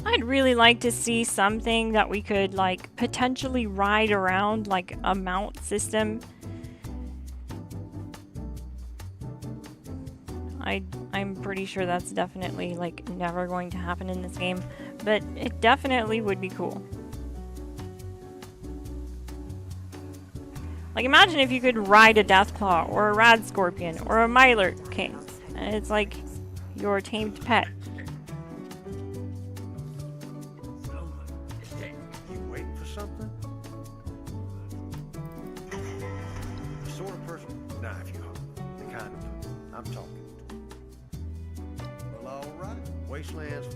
I'd really like to see something that we could like potentially ride around, like a mount system. I'm pretty sure that's definitely like never going to happen in this game, but it definitely would be cool. Like imagine if you could ride a Deathclaw or a Rad Scorpion or a Myler King, and it's like your tamed pet.
You waiting for something? The sort of person, nah, if you hope. The kind of, I'm talking. Well, all right. Wastelands.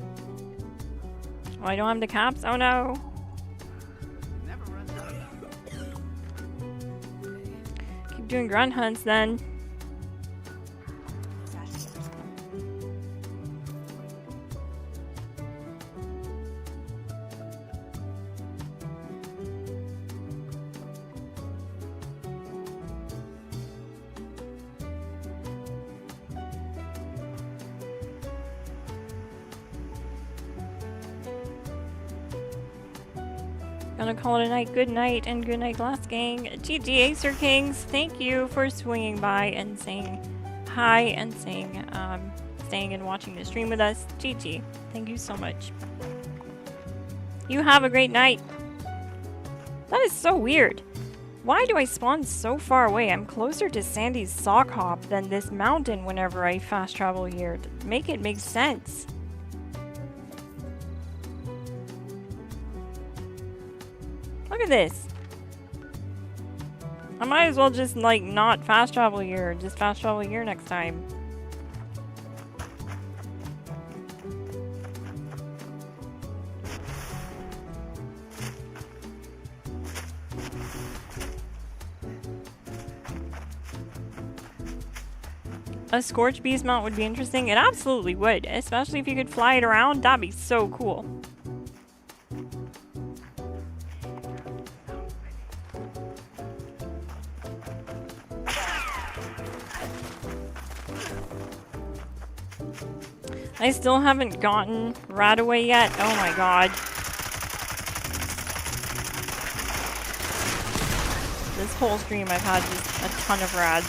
Oh, I don't have the caps? Oh no. Keep doing grunt hunts then. Gonna call it a night. Good night and good night, GlassGang. GG Acer Kings, thank you for swinging by and saying hi and saying staying and watching the stream with us. GG, thank you so much. You have a great night. That is so weird. Why do I spawn so far away? I'm closer to Sandy's sock hop than this mountain whenever I fast travel here. Make it make sense. Look at this. I might as well just like not fast travel here, just fast travel here next time. A Scorch Beast mount would be interesting. It absolutely would, especially if you could fly it around. That'd be so cool. I still haven't gotten Radaway yet. Oh my god. This whole stream I've had just a ton of rads.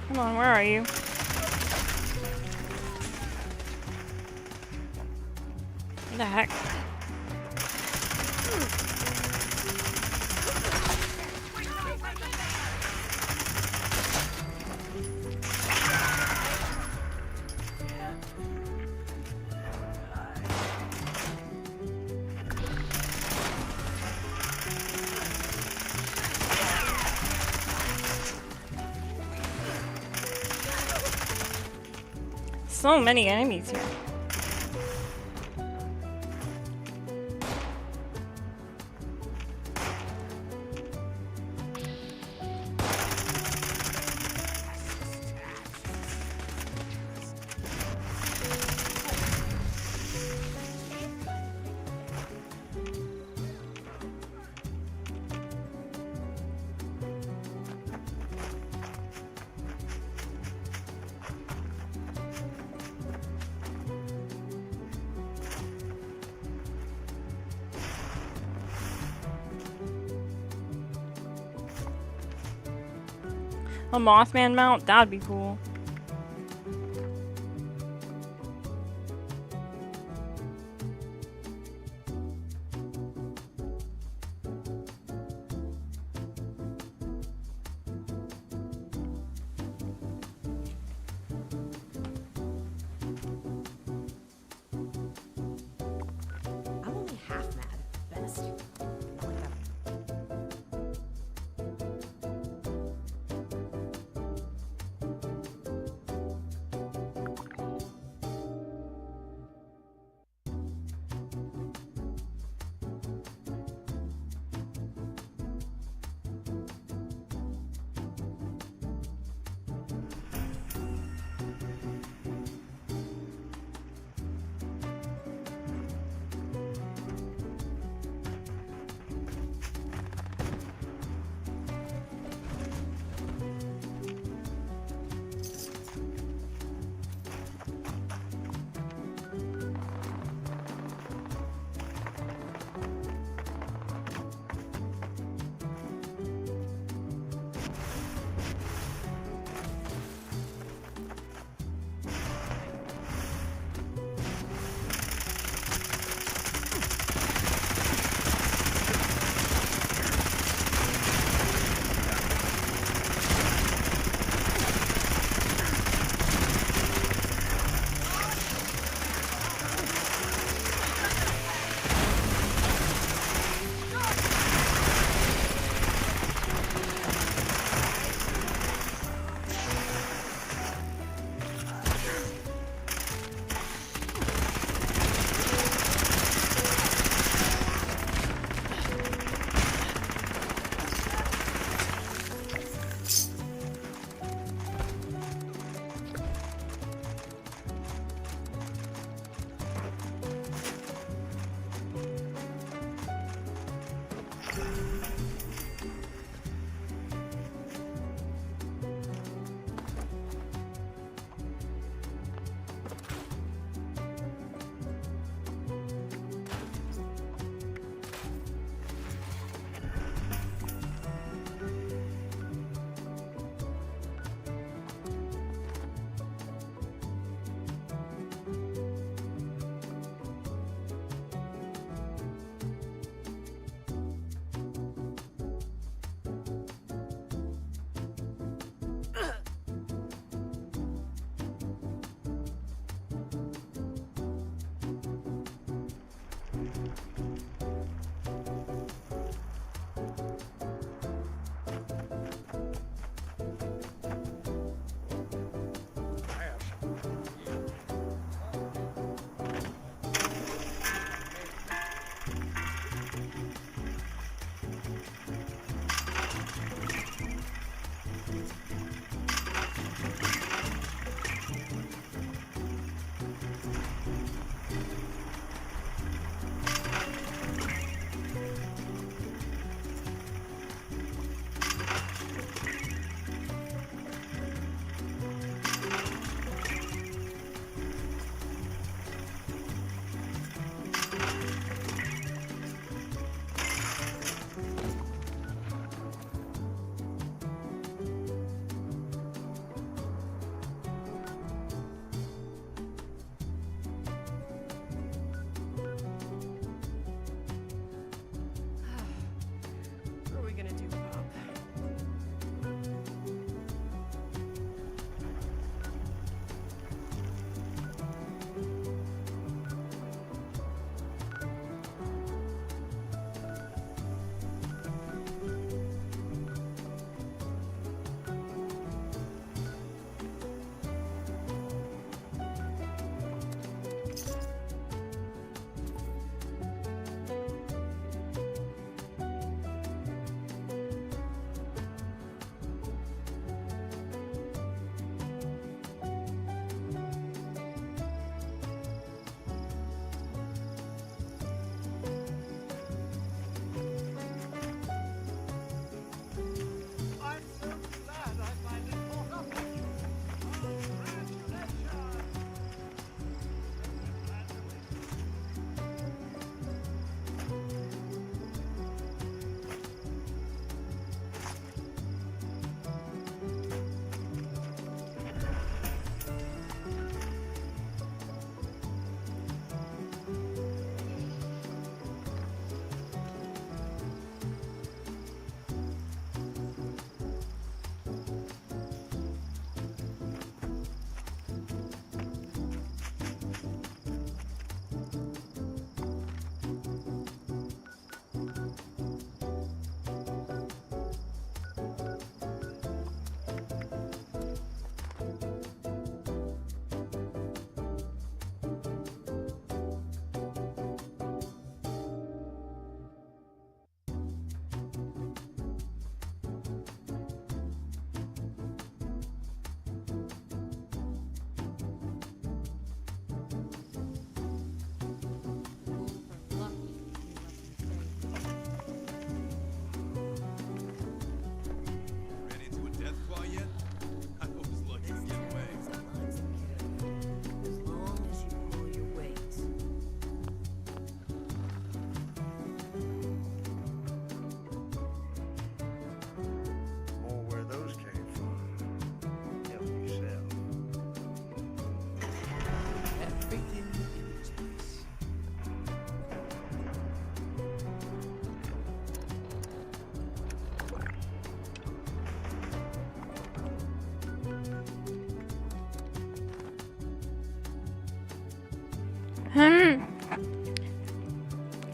Come on, where are you? What the heck? So many enemies here. A Mothman mount? That'd be cool.
I'm only half mad at best. Not like that.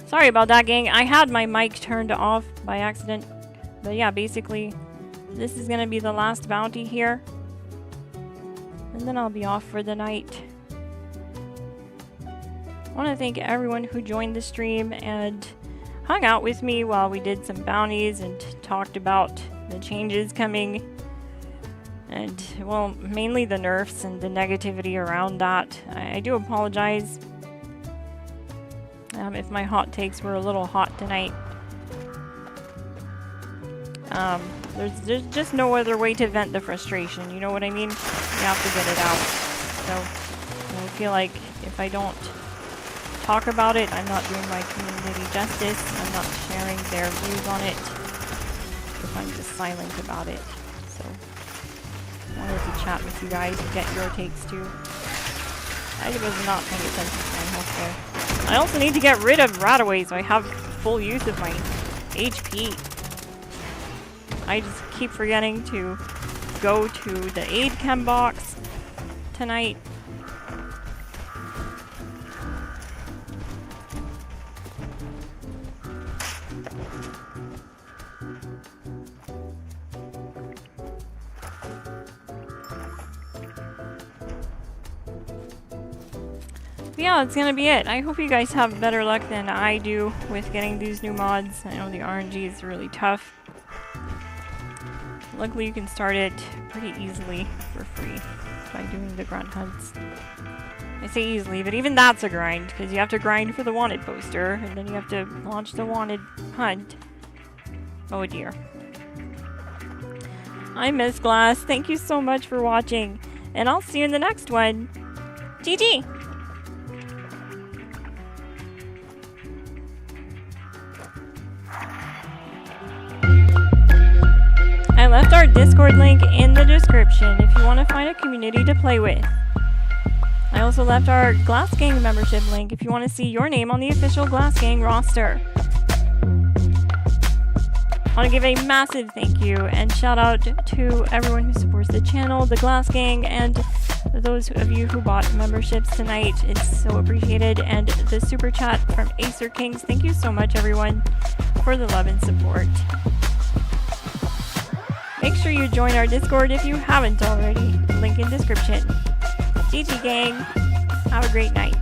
Sorry about that, gang. I had my mic turned off by accident. But yeah, basically, this is gonna be the last bounty here. And then I'll be off for the night. I want to thank everyone who joined the stream and hung out with me while we did some bounties and talked about the changes coming. And, well, mainly the nerfs and the negativity around that. I do apologize if my hot takes were a little hot tonight. There's just no other way to vent the frustration, you know what I mean? You have to get it out. So, I feel like if I don't talk about it, I'm not doing my community justice. I'm not sharing their views on it. If I'm just silent about it. So, I wanted to chat with you guys and get your takes too. I was not paying attention to my health there. I also need to get rid of Radaway so I have full use of my HP. I just keep forgetting to go to the aid chem box tonight. But yeah, that's gonna be it. I hope you guys have better luck than I do with getting these new mods. I know the RNG is really tough. Luckily, you can start it pretty easily for free by doing the grunt hunts. I say easily, but even that's a grind, because you have to grind for the wanted poster, and then you have to launch the wanted hunt. Oh dear. I'm Miss Glass. Thank you so much for watching, and I'll see you in the next one. GG! I left our Discord link in the description if you want to find a community to play with. I also left our GlassGang membership link if you want to see your name on the official GlassGang roster. I want to give a massive thank you and shout out to everyone who supports the channel, the GlassGang, and those of you who bought memberships tonight. It's so appreciated. And the super chat from Acer Kings. Thank you so much, everyone, for the love and support. Make sure you join our Discord if you haven't already. Link in description. GG gang. Have a great night.